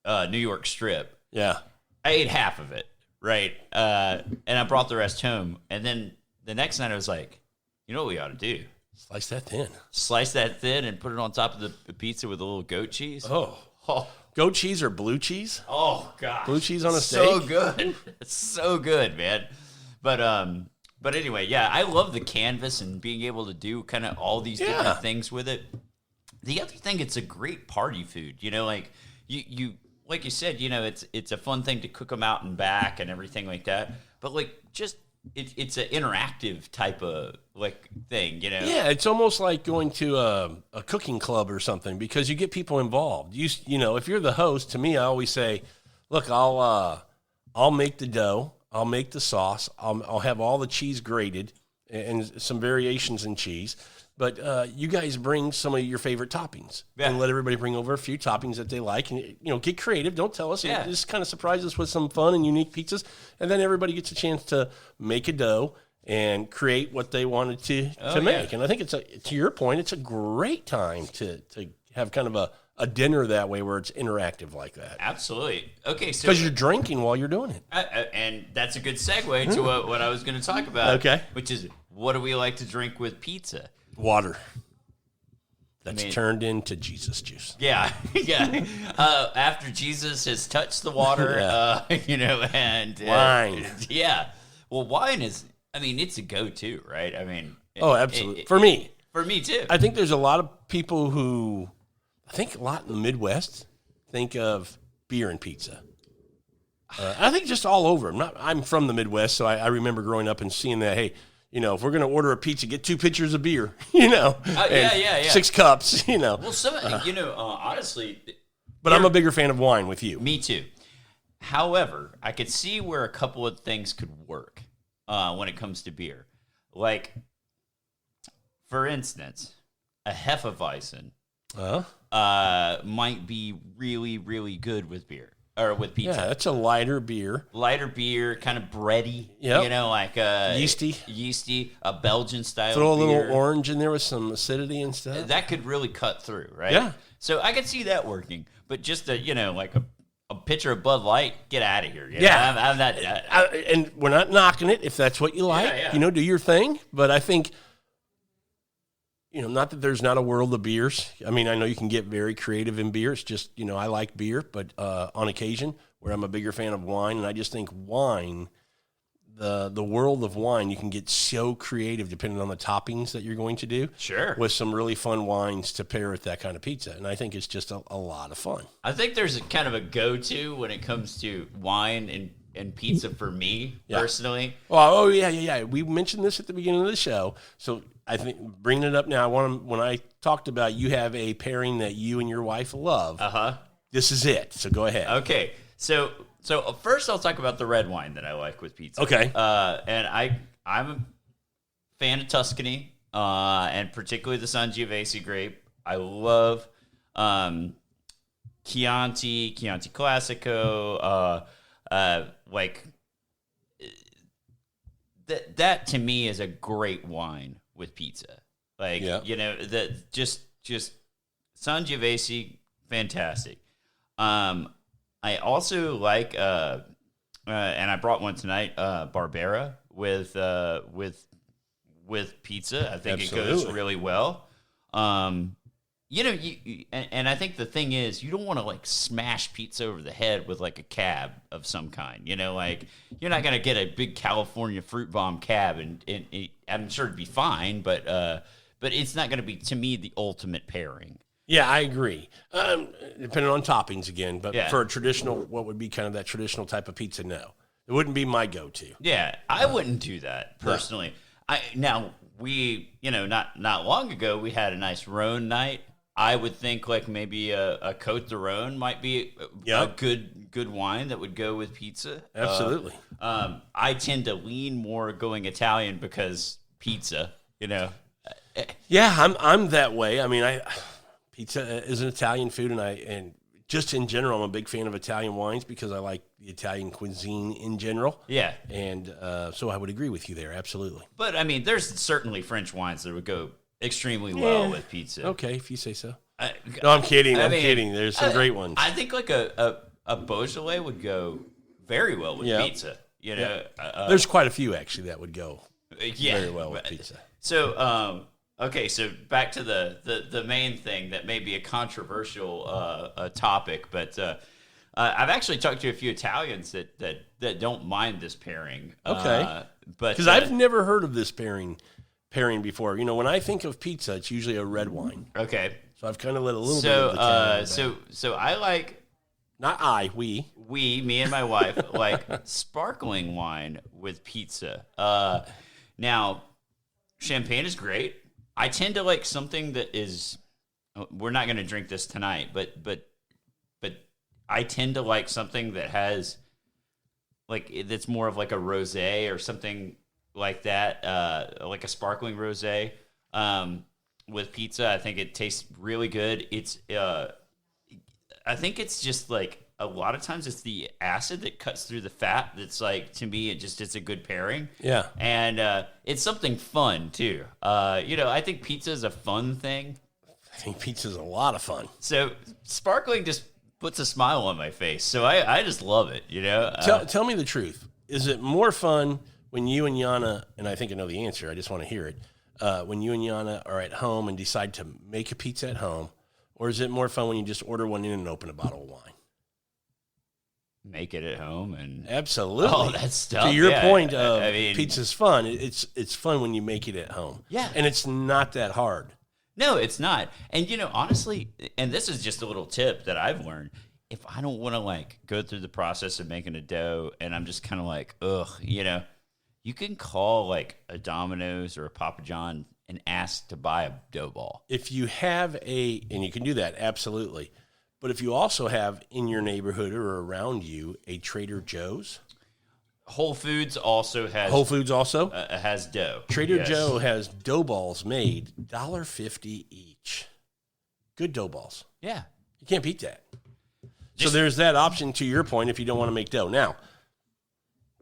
New York strip.
Yeah,
I ate half of it, right, and I brought the rest home. And then the next night I was like, you know what we ought to do?
Slice that thin.
Slice that thin and put it on top of the pizza with a little goat cheese.
Oh. Goat cheese or blue cheese?
Oh gosh,
blue cheese on a steak.
So good, so good, man. But anyway, yeah, I love the canvas and being able to do kind of all these different things with it. The other thing, it's a great party food. Like you like you said, it's a fun thing to cook them out and back and everything like that. But it's an interactive type of thing,
Yeah, it's almost like going to a cooking club or something, because you get people involved. If you're the host, to me, I always say, look, I'll make the dough, I'll make the sauce, I'll have all the cheese grated and some variations in cheese. But you guys bring some of your favorite toppings and let everybody bring over a few toppings that they like, and get creative. Don't tell us.
Yeah.
Just kind of surprise us with some fun and unique pizzas, and then everybody gets a chance to make a dough and create what they wanted to make. And I think to your point, it's a great time to have kind of a dinner that way, where it's interactive like that.
Absolutely. Okay, so
because you're drinking while you're doing it,
and that's a good segue to what I was going to talk about.
Okay,
which is, what do we like to drink with pizza?
Water. That's turned into Jesus juice.
Yeah, yeah. After Jesus has touched the water, and
wine.
Yeah. Well, wine is, it's a go-to, right?
Absolutely. For me.
For me, too.
I think there's a lot of people who, I think a lot in the Midwest, think of beer and pizza. I think just all over. I'm from the Midwest, so I remember growing up and seeing that, hey, if we're going to order a pizza, get 2 pitchers of beer,
yeah.
6 cups,
Well, honestly.
But I'm a bigger fan of wine with you.
Me too. However, I could see where a couple of things could work when it comes to beer. Like, for instance, a Hefeweizen might be really, really good with beer. Or with pizza.
Yeah, that's a lighter beer.
Lighter beer, kind of bready.
Yep.
Yeasty, a Belgian style
Throw a
beer.
little orange in there with some acidity and stuff.
That could really cut through, right?
Yeah.
So I could see that working. But just a a pitcher of Bud Light, get out of here. You know?
Yeah.
I'm not.
And we're not knocking it if that's what you like.
Yeah.
You know, do your thing. But I think, you know, not that there's not a world of beers. I mean, I know you can get very creative in beers. Just, you know, I like beer, but on occasion where I'm a bigger fan of wine, and I just think wine, the world of wine, you can get so creative depending on the toppings that you're going to do.
Sure.
With some really fun wines to pair with that kind of pizza. And I think it's just a lot of fun.
I think there's a kind of a go-to when it comes to wine and pizza for me, personally.
Oh, yeah. We mentioned this at the beginning of the show. So I think bringing it up now, when I talked about you have a pairing that you and your wife love, this is it. So go ahead.
Okay. So first I'll talk about the red wine that I like with pizza.
Okay.
And I'm a fan of Tuscany, and particularly the Sangiovese grape. I love Chianti Classico, like that to me is a great wine with pizza. Like, you know, that just Sangiovese, fantastic. I also like, and I brought one tonight, Barbera with pizza. I think it goes really well. You know, and I think the thing is, you don't want to like smash pizza over the head with like a cab of some kind. You know, like you're not gonna get a big California fruit bomb cab, and I'm sure it'd be fine, but it's not gonna be, to me, the ultimate pairing.
Yeah, I agree. Depending on toppings again, but for a traditional, what would be kind of that traditional type of pizza, no. It wouldn't be my go-to.
Yeah, I wouldn't do that personally. No. Not long ago, we had a nice Rhone night. I would think like maybe a Côte de Rhone might be a good wine that would go with pizza.
Absolutely.
I tend to lean more going Italian because pizza, you know.
Yeah, I'm that way. I mean, pizza is an Italian food, and just in general, I'm a big fan of Italian wines because I like the Italian cuisine in general. Yeah. And so I would agree with you there, absolutely.
But, I mean, there's certainly French wines that would go extremely well with pizza.
Okay, if you say so. No, I'm kidding. I'm kidding. There's some great ones.
I think like a Beaujolais would go very well with pizza. You know,
there's quite a few, actually, that would go very well with pizza.
So, okay, so back to the main thing that may be a controversial topic, but I've actually talked to a few Italians that don't mind this pairing.
Okay, because I've never heard of this pairing before. You know, when I think of pizza, it's usually a red wine.
Okay,
so I've kind of let a little bit of the
so I like.
Me
and my wife like sparkling wine with pizza. Now, champagne is great. I tend to like something that is. We're not going to drink this tonight, but I tend to like something that has like that's more of like a rosé or something like that, like a sparkling rosé with pizza. I think it tastes really good. It's I think it's just like a lot of times it's the acid that cuts through the fat that's like, to me, it's a good pairing. Yeah. And it's something fun too. You know, I think pizza is a fun thing.
I think pizza's a lot of fun.
So sparkling just puts a smile on my face. So I just love it, you know?
Tell me the truth. Is it more fun when you and Yana, and I think I know the answer, I just want to hear it, when you and Yana are at home and decide to make a pizza at home, or is it more fun when you just order one in and open a bottle of wine?
Make it at home and
absolutely.
Oh, that's tough.
To your point of pizza's fun. It's fun when you make it at home.
Yeah,
and it's not that hard.
No, it's not. And you know, honestly, and this is just a little tip that I've learned. If I don't want to like go through the process of making a dough, and I'm just kind of like, ugh, you know, you can call like a Domino's or a Papa John and ask to buy a dough ball.
If you have and you can do that, absolutely. But if you also have in your neighborhood or around you a Trader Joe's.
Whole Foods also has.
Whole Foods also?
Has dough.
Trader Joe has dough balls made $1.50 each. Good dough balls.
Yeah.
You can't beat that. So there's that option to your point if you don't want to make dough. Now,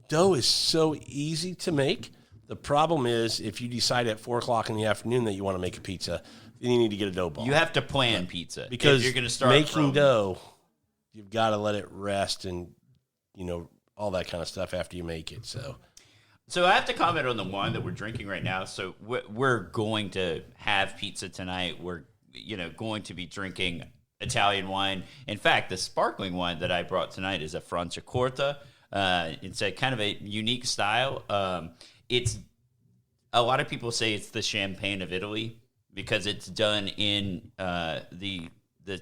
dough is so easy to make. The problem is if you decide at 4 o'clock in the afternoon that you want to make a pizza, then you need to get a dough ball.
You have to plan pizza
because
you're going to start
making dough you've got to let it rest and, all that kind of stuff after you make it.
So I have to comment on the wine that we're drinking right now. So we're going to have pizza tonight. We're, going to be drinking Italian wine. In fact, the sparkling wine that I brought tonight is a Franciacorta. It's a kind of a unique style. It's a lot of people say it's the champagne of Italy because it's done in the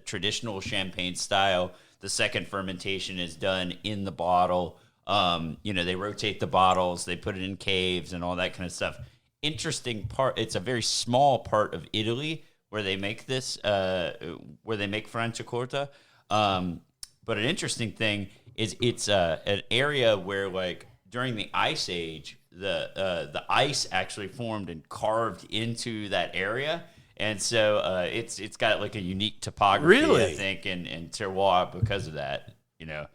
traditional champagne style. The second fermentation is done in the bottle. They rotate the bottles, they put it in caves and all that kind of stuff. Interesting part, it's a very small part of Italy where they make this, where they make Franciacorta. But an interesting thing is it's an area where, like, during the Ice Age, the ice actually formed and carved into that area. And so it's got like a unique topography,
really?
I think, and terroir because of that.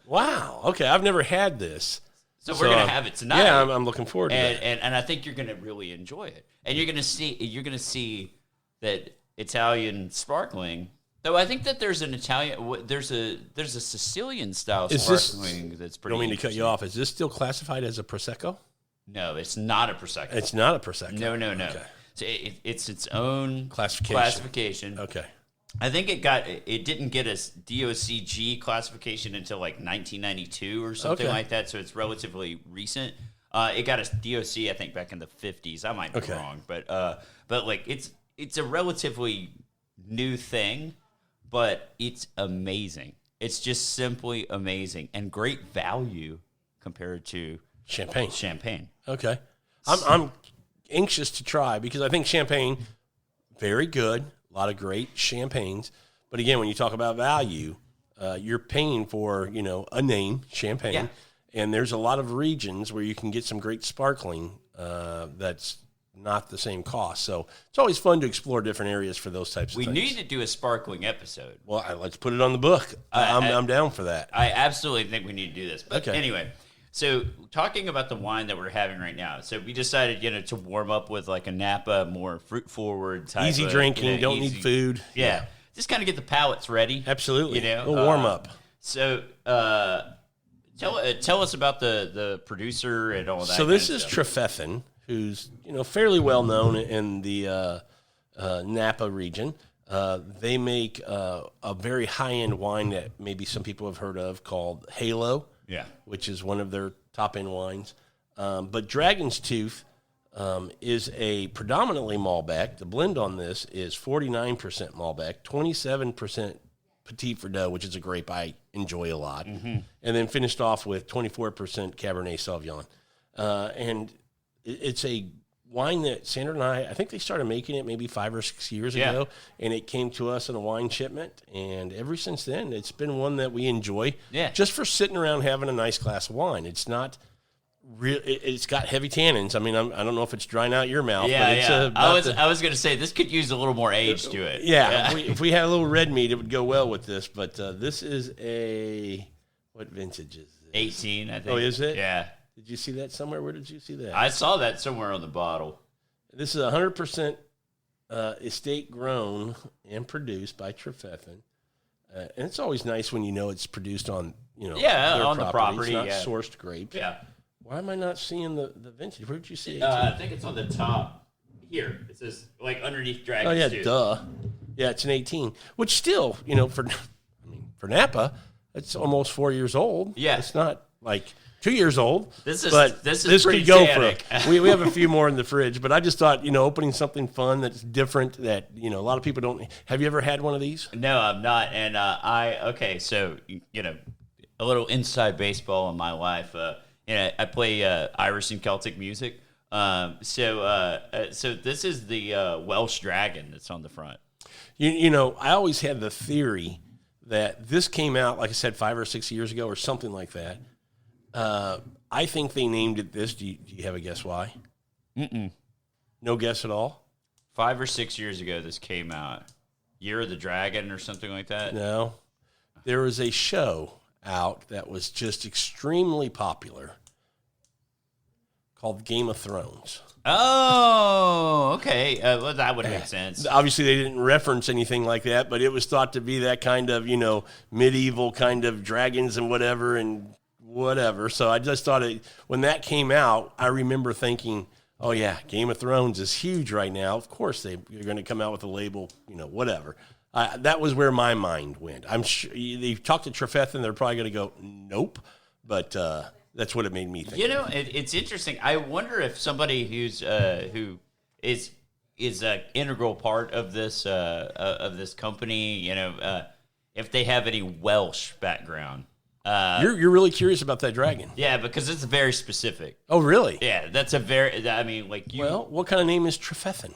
Wow. Okay, I've never had this.
So we're gonna have it tonight.
Yeah, I'm looking forward to that.
And I think you're gonna really enjoy it. And you're gonna see that Italian sparkling. Though I think that there's an Italian, there's a Sicilian style sparkling that's pretty.
Don't mean to cut you off. Is this still classified as a prosecco?
No, it's not a prosecco.
It's not a prosecco.
No. Okay. So it's its own classification.
Okay.
I think it didn't get a DOCG classification until like 1992 or something like that. So it's relatively recent. It got a DOC, I think, back in the 50s. I might be wrong, but like it's a relatively new thing, but it's amazing. It's just simply amazing and great value compared to champagne.
Okay. I'm anxious to try because I think champagne, very good. A lot of great champagnes. But again, when you talk about value, you're paying for, a name, champagne. Yeah. And there's a lot of regions where you can get some great sparkling that's not the same cost. So it's always fun to explore different areas for those types of things.
We need to do a sparkling episode.
Well, let's put it on the book. I'm down for that.
I absolutely think we need to do this. But anyway, so talking about the wine that we're having right now. So we decided, to warm up with like a Napa, more fruit-forward type
easy drinking, don't need food.
Yeah. Just kind of get the palates ready.
Absolutely. A little warm up.
So tell us about the producer and all that.
So this is Trefethen, who's fairly well known in the Napa region. They make a very high-end wine that maybe some people have heard of called Halo.
Yeah,
which is one of their top-end wines. But Dragon's Tooth is a predominantly Malbec. The blend on this is 49% Malbec, 27% Petit Verdot, which is a grape I enjoy a lot, and then finished off with 24% Cabernet Sauvignon. And it's a wine that Sandra and I think they started making it maybe 5 or 6 years ago, and it came to us in a wine shipment. And ever since then, it's been one that we enjoy just for sitting around having a nice glass of wine. It's not real. It's got heavy tannins. I mean, I don't know if it's drying out your mouth.
Yeah, but I was going to say, this could use a little more age to it.
Yeah. If we had a little red meat, it would go well with this. But this is what vintage is this?
18, I think.
Oh, is it?
Yeah.
Did you see that somewhere? Where did you see that?
I saw that somewhere on the bottle.
This is 100% estate grown and produced by Trefethen. And it's always nice when it's produced on, their
on the property.
It's not sourced grapes.
Yeah.
Why am I not seeing the vintage? Where did you see it?
I think it's on the top here. It says, like, underneath Dragon's
Tooth.
Tooth.
Duh. Yeah, it's an 18, which still, for Napa, it's almost 4 years old.
Yeah.
It's not like 2 years old.
This is
could go for. We have a few more in the fridge, but I just thought opening something fun that's different that a lot of people don't. Have you ever had one of these?
No, I'm not. And so a little inside baseball in my life. I play Irish and Celtic music. So this is the Welsh Dragon that's on the front.
I always had the theory that this came out, like I said, 5 or 6 years ago or something like that. I think they named it this. Do you have a guess why? No guess at all?
5 or 6 years ago this came out. Year of the Dragon or something like that?
No. There was a show out that was just extremely popular called Game of Thrones.
Oh, okay. Well, that would make sense.
Obviously, they didn't reference anything like that, but it was thought to be that kind of, medieval kind of dragons and whatever. So I just thought when that came out, I remember thinking, oh, yeah, Game of Thrones is huge right now. Of course, they're going to come out with a label, whatever. That was where my mind went. I'm sure they talked to Trefethen, they're probably going to go, nope. But that's what it made me think.
It's interesting. I wonder if somebody who is an integral part of this company, if they have any Welsh background.
You're really curious about that dragon.
Yeah, because it's very specific.
Oh, really?
Yeah, that's a very. I mean, like you.
Well, what kind of name is Trefethen?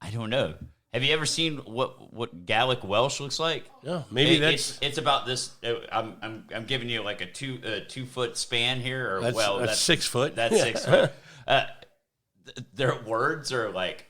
I don't know. Have you ever seen what Gaelic Welsh looks like?
No, maybe
it's about this. I'm giving you like a 2 foot span here, or
that's 6 foot.
That's 6 foot. Their words are like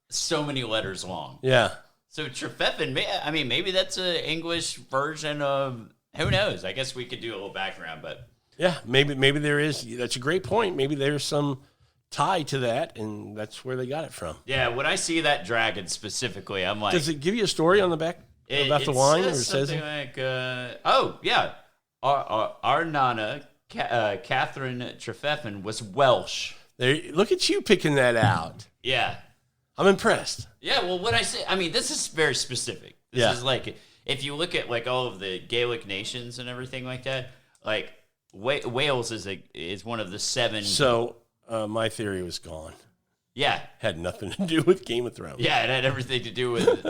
so many letters long.
Yeah.
So Trefethen, I mean, maybe that's an English version of. Who knows? I guess we could do a little background, but
yeah, maybe there is. That's a great point. Maybe there's some tie to that, and that's where they got it from.
Yeah, when I see that dragon specifically, I'm like,
does it give you a story on the back about the wine, or says
something like, oh yeah, our Nana Catherine Trefethen was Welsh.
There, look at you picking that out.
Yeah,
I'm impressed.
Yeah, well, when I say, I mean, this is very specific. This is like. If you look at like all of the Gaelic nations and everything like that, like Wales is one of the 7.
So my theory was gone.
Yeah,
had nothing to do with Game of Thrones.
Yeah, it had everything to do with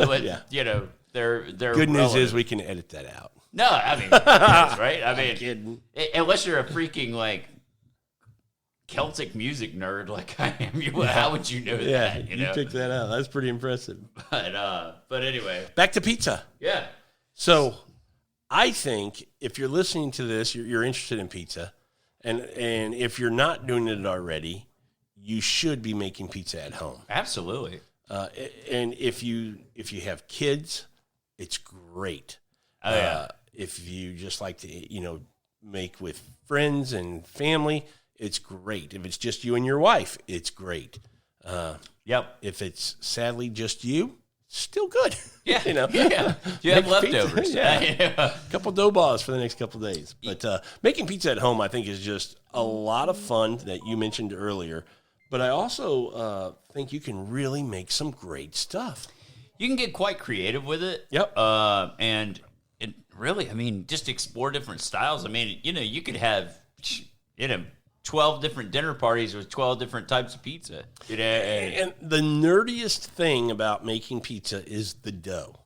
their
good news is we can edit that out.
No, I mean that's right. I mean,
kidding.
Unless you're a freaking like Celtic music nerd like I am, how would you know that?
You picked that out. That's pretty impressive.
But anyway,
back to pizza.
Yeah.
So I think if you're listening to this, you're interested in pizza, and if you're not doing it already, you should be making pizza at home.
Absolutely.
And if you have kids, it's great.
Oh yeah.
If you just like to make with friends and family, it's great. If it's just you and your wife, it's great.
Yep.
If it's sadly just you, still good.
Yeah. Yeah. You have leftovers.
A couple dough balls for the next couple of days. But making pizza at home, I think, is just a lot of fun that you mentioned earlier. But I also think you can really make some great stuff.
You can get quite creative with it.
Yep.
And it really, I mean, just explore different styles. I mean, you could have, 12 different dinner parties with 12 different types of pizza.
And the nerdiest thing about making pizza is the dough.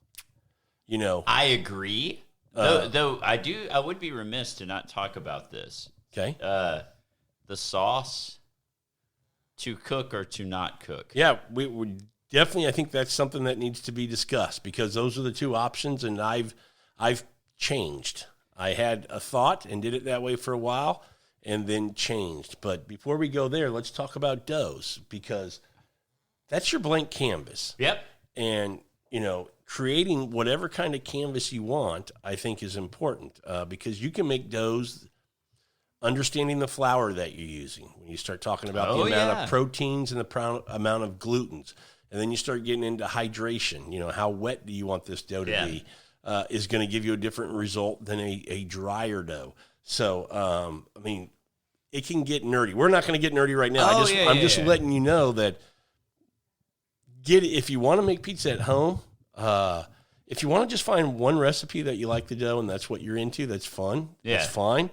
I agree. Though I would be remiss to not talk about this.
Okay.
The sauce to cook or to not cook.
Yeah, we would definitely. I think that's something that needs to be discussed because those are the two options, and I've changed. I had a thought and did it that way for a while, and then changed. But before we go there, let's talk about doughs because that's your blank canvas.
Yep.
And creating whatever kind of canvas you want, I think, is important because you can make doughs. Understanding the flour that you're using when you start talking about the amount of proteins and the amount of glutens, and then you start getting into hydration. How wet do you want this dough to be? Is going to give you a different result than a drier dough. So, I mean, it can get nerdy. We're not going to get nerdy right now. I'm just letting you know that if you want to make pizza at home, if you want to just find one recipe that you like the dough and that's what you're into, that's fun. Yeah. That's fine.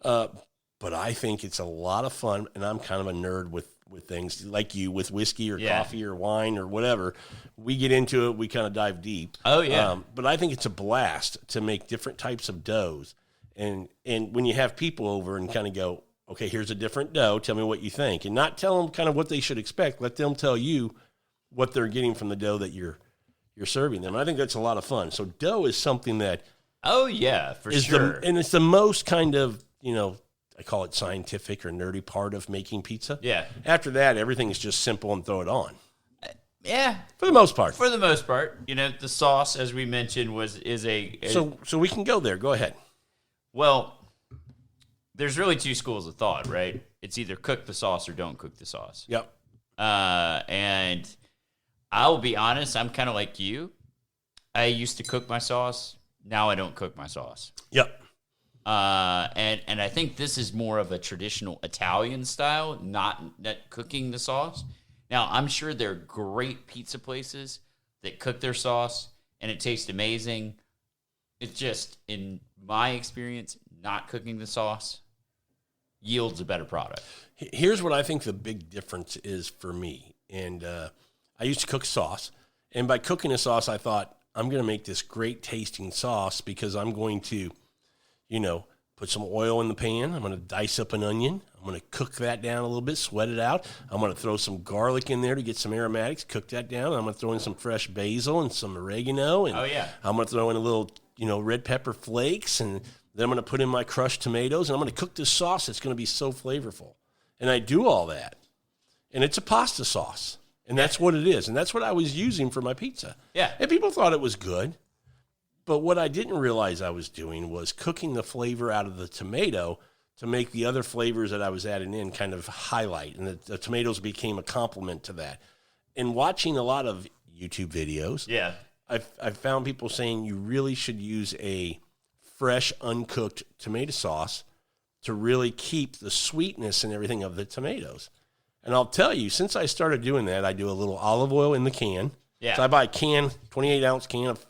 But I think it's a lot of fun, and I'm kind of a nerd with things like you with whiskey or coffee or wine or whatever. We get into it, we kind of dive deep.
Oh, yeah.
But I think it's a blast to make different types of doughs. And when you have people over and kind of go, okay, here's a different dough, tell me what you think. And not tell them kind of what they should expect. Let them tell you what they're getting from the dough that you're serving them. I think that's a lot of fun. So dough is something that...
Oh, yeah, for sure.
And it's the most kind of, I call it scientific or nerdy part of making pizza.
Yeah.
After that, everything is just simple and throw it on.
Yeah.
For the most part.
For the most part. The sauce, as we mentioned, is a...
So we can go there. Go ahead.
Well, there's really two schools of thought, right? It's either cook the sauce or don't cook the sauce.
Yep.
And I'll be honest, I'm kind of like you. I used to cook my sauce. Now I don't cook my sauce.
Yep.
And I think this is more of a traditional Italian style, not cooking the sauce. Now, I'm sure there are great pizza places that cook their sauce and it tastes amazing. It's just, in my experience, not cooking the sauce yields a better product.
Here's what I think the big difference is for me. And I used to cook sauce. And by cooking a sauce, I thought, I'm going to make this great tasting sauce because I'm going to, put some oil in the pan. I'm going to dice up an onion. I'm going to cook that down a little bit, sweat it out. I'm going to throw some garlic in there to get some aromatics, cook that down. I'm going to throw in some fresh basil and some oregano. And I'm going to throw in a little, red pepper flakes. And then I'm going to put in my crushed tomatoes. And I'm going to cook this sauce that's going to be so flavorful. And I do all that. And it's a pasta sauce. And that's what it is. And that's what I was using for my pizza.
Yeah.
And people thought it was good. But what I didn't realize I was doing was cooking the flavor out of the tomato to make the other flavors that I was adding in kind of highlight. And the tomatoes became a complement to that. And watching a lot of YouTube videos, I've found people saying you really should use a fresh, uncooked tomato sauce to really keep the sweetness and everything of the tomatoes. And I'll tell you, since I started doing that, I do a little olive oil in the can.
Yeah.
So I buy a 28-ounce can of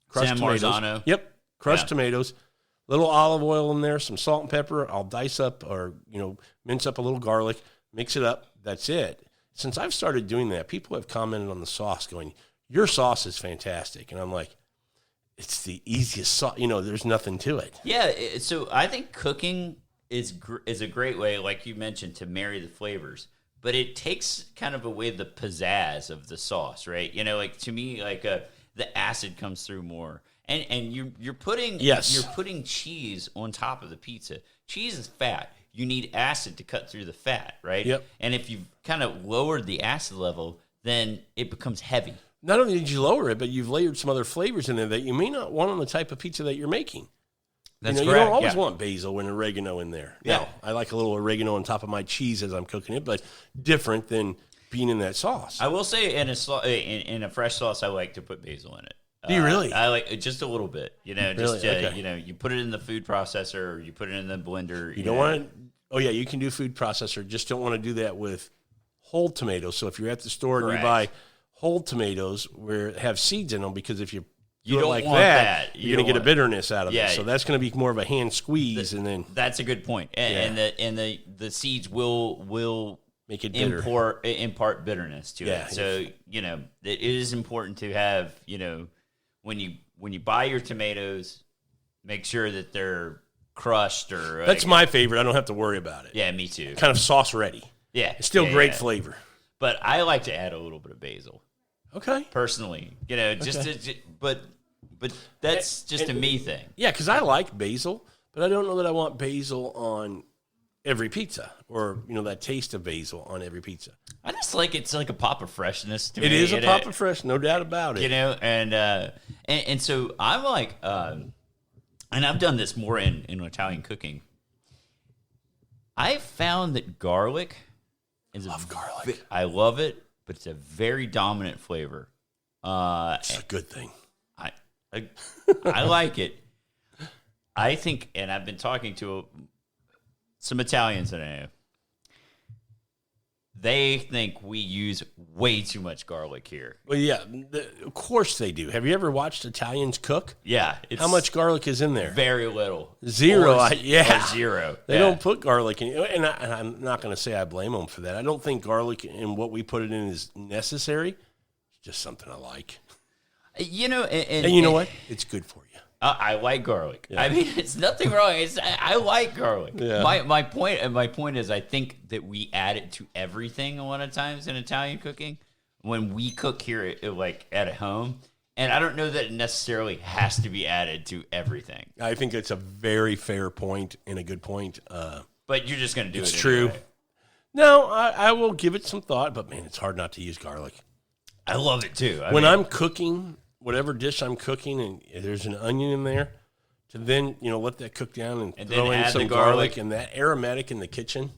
crushed
San
tomatoes.
Marzano.
Yep, crushed tomatoes. Little olive oil in there, some salt and pepper. I'll dice up or, mince up a little garlic, mix it up. That's it. Since I've started doing that, people have commented on the sauce going, your sauce is fantastic. And I'm like, it's the easiest sauce. There's nothing to it.
Yeah, so I think cooking is a great way, like you mentioned, to marry the flavors. But it takes kind of away the pizzazz of the sauce, right? To me, the acid comes through more, and you're putting cheese on top of the pizza. Cheese is fat. You need acid to cut through the fat, right?
Yep.
And if you've kind of lowered the acid level, then it becomes heavy.
Not only did you lower it, but you've layered some other flavors in there that you may not want on the type of pizza that you're making.
That's
you don't always want basil and oregano in there.
Yeah.
No, I like a little oregano on top of my cheese as I'm cooking it, but different than being in that sauce.
I will say in a fresh sauce, I like to put basil in it.
Do you really?
I like it just a little bit.
Okay.
You put it in the food processor or you put it in the blender.
You don't want it. Oh yeah, you can do food processor. Just don't want to do that with whole tomatoes. So if you're at the store and you buy whole tomatoes where have seeds in them, because if you don't like want that, you're going to get a bitterness out of it. So that's going to be more of a hand squeeze, and then
that's a good point. And the seeds will
make it bitter.
impart bitterness to it. So it is important to have when you buy your tomatoes, make sure that they're crushed or.
That's my favorite. I don't have to worry about it.
Yeah, me too.
Kind of sauce ready.
Yeah,
it's still great flavor.
But I like to add a little bit of basil.
Okay.
Personally, but that's just a me thing.
Yeah, because I like basil, but I don't know that I want basil on every pizza or, that taste of basil on every pizza.
I just like it's like a pop of freshness to me.
It is a pop of fresh, no doubt about it.
And so I'm like, and I've done this more in Italian cooking. I found that garlic is
garlic.
I love it, but it's a very dominant flavor.
It's a good thing.
I like it. I think, and I've been talking to some Italians that I know. They think we use way too much garlic here.
Well, yeah, of course they do. Have you ever watched Italians cook?
Yeah.
How much garlic is in there?
Very little.
Zero.
Or
zero. They don't put garlic in. And I'm not going to say I blame them for that. I don't think garlic and what we put it in is necessary. It's just something I like.
And
you know what? It's good for you.
I like garlic. Yeah. I mean, it's nothing wrong. I like garlic. Yeah. My point is, I think that we add it to everything a lot of times in Italian cooking when we cook here, at home. And I don't know that it necessarily has to be added to everything.
I think it's a very fair point and a good point.
But you're just going to do it.
It's true. Anyway. No, I will give it some thought. But man, it's hard not to use garlic.
I love it too.
When I'm cooking. Whatever dish I'm cooking and there's an onion in there, to then, let that cook down and throw in some garlic and that aromatic in the kitchen.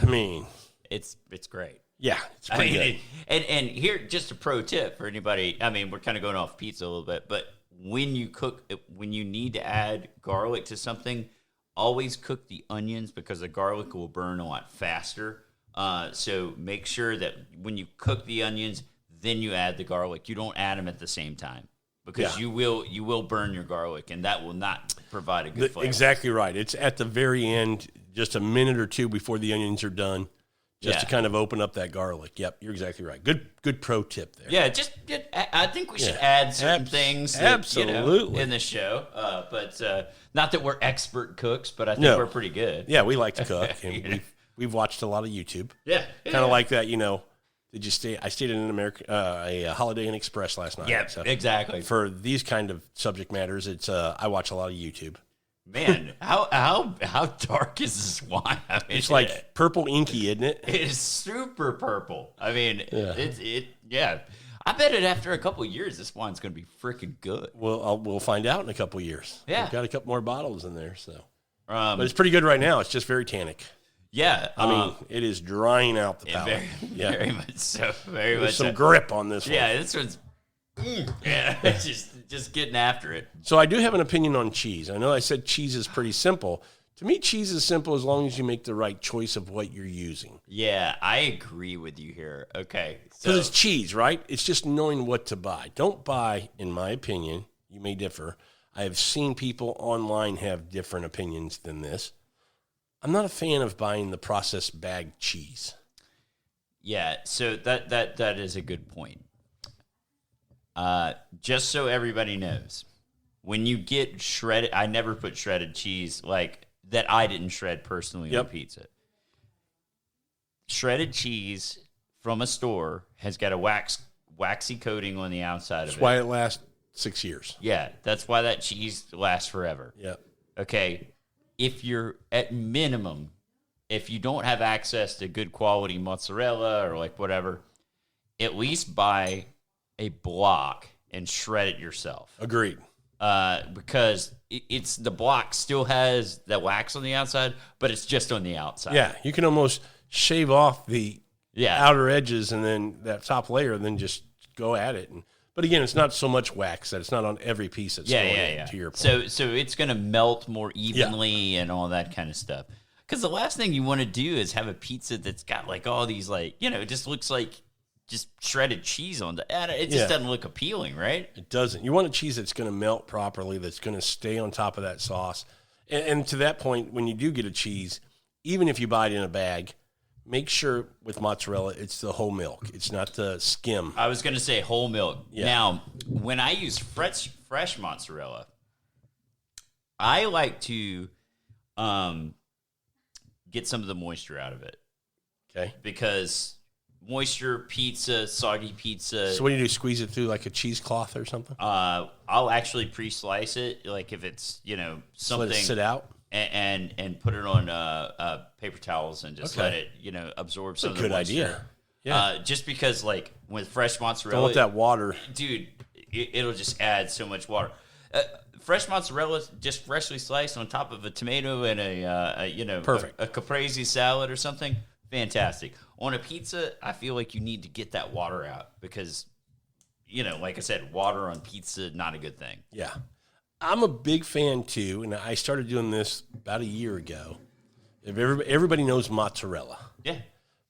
I mean,
it's great.
Yeah, it's pretty good.
And here, just a pro tip for anybody. I mean, we're kind of going off pizza a little bit, but when you need to add garlic to something, always cook the onions because the garlic will burn a lot faster. So make sure that when you cook the onions, then you add the garlic. You don't add them at the same time because you will burn your garlic, and that will not provide a good flavor.
Exactly right. It's at the very end, just a minute or two before the onions are done. Just to kind of open up that garlic. Yep, you're exactly right. Good pro tip there.
Yeah, I think we should add certain things that, in the show. But not that we're expert cooks, but I think we're pretty good.
Yeah, we like to cook. And we've watched a lot of YouTube.
Yeah.
Kind of like that, Did you stay? I stayed in a Holiday Inn Express last night.
Yeah, so exactly.
For these kind of subject matters, it's I watch a lot of YouTube.
Man, how dark is this wine? I mean,
it's like purple inky, isn't it?
It is super purple. I mean, I bet it after a couple of years, this wine's going to be freaking good.
Well, we'll find out in a couple of years.
Yeah,
we've got a couple more bottles in there, so. But it's pretty good right now. It's just very tannic.
Yeah,
I mean, it is drying out the palate.
Very much so. Very
There's
much
some grip on this one.
Yeah, this one's. It's just getting after it.
So I do have an opinion on cheese. I know I said cheese is pretty simple. To me, cheese is simple as long as you make the right choice of what you're using.
Yeah, I agree with you here. Okay.
Because it's cheese, right? It's just knowing what to buy. Don't buy, in my opinion, you may differ. I have seen people online have different opinions than this. I'm not a fan of buying the processed bagged cheese.
Yeah, so that is a good point. Just so everybody knows, when you get shredded, I never put shredded cheese like that. I didn't shred personally on pizza. Shredded cheese from a store has got a waxy coating on the outside of it.
That's why it lasts 6 years.
Yeah, that's why that cheese lasts forever.
Yeah.
Okay, if you're at minimum, if you don't have access to good quality mozzarella or like whatever, at least buy a block and shred it yourself.
Agreed.
Because it's the block still has that wax on the outside, but it's just on the outside.
Yeah, you can almost shave off the outer edges and then that top layer and then just go at it. But again, it's not so much wax that it's not on every piece that's going in, to your point.
So it's going to melt more evenly and all that kind of stuff. Because the last thing you want to do is have a pizza that's got like all these like, it just looks like just shredded cheese on the end. It just doesn't look appealing, right?
It doesn't. You want a cheese that's going to melt properly, that's going to stay on top of that sauce. And to that point, when you do get a cheese, even if you buy it in a bag, make sure with mozzarella it's the whole milk. It's not the skim.
I was going to say whole milk. Yeah. Now, when I use fresh mozzarella, I like to get some of the moisture out of it.
Okay.
Because moisture, pizza, soggy pizza.
So what do you do? Squeeze it through like a cheesecloth or something?
I'll actually pre-slice it, like if it's something.
Let it sit out
and put it on paper towels and just let it absorb some of the moisture.
Good idea. Yeah.
Just because like with fresh mozzarella,
don't want that water,
dude. It'll just add so much water. Fresh mozzarella just freshly sliced on top of a tomato and a caprese salad or something. Fantastic. On a pizza, I feel like you need to get that water out because, like I said, water on pizza, not a good thing.
Yeah. I'm a big fan, too, and I started doing this about a year ago. Everybody knows mozzarella.
Yeah.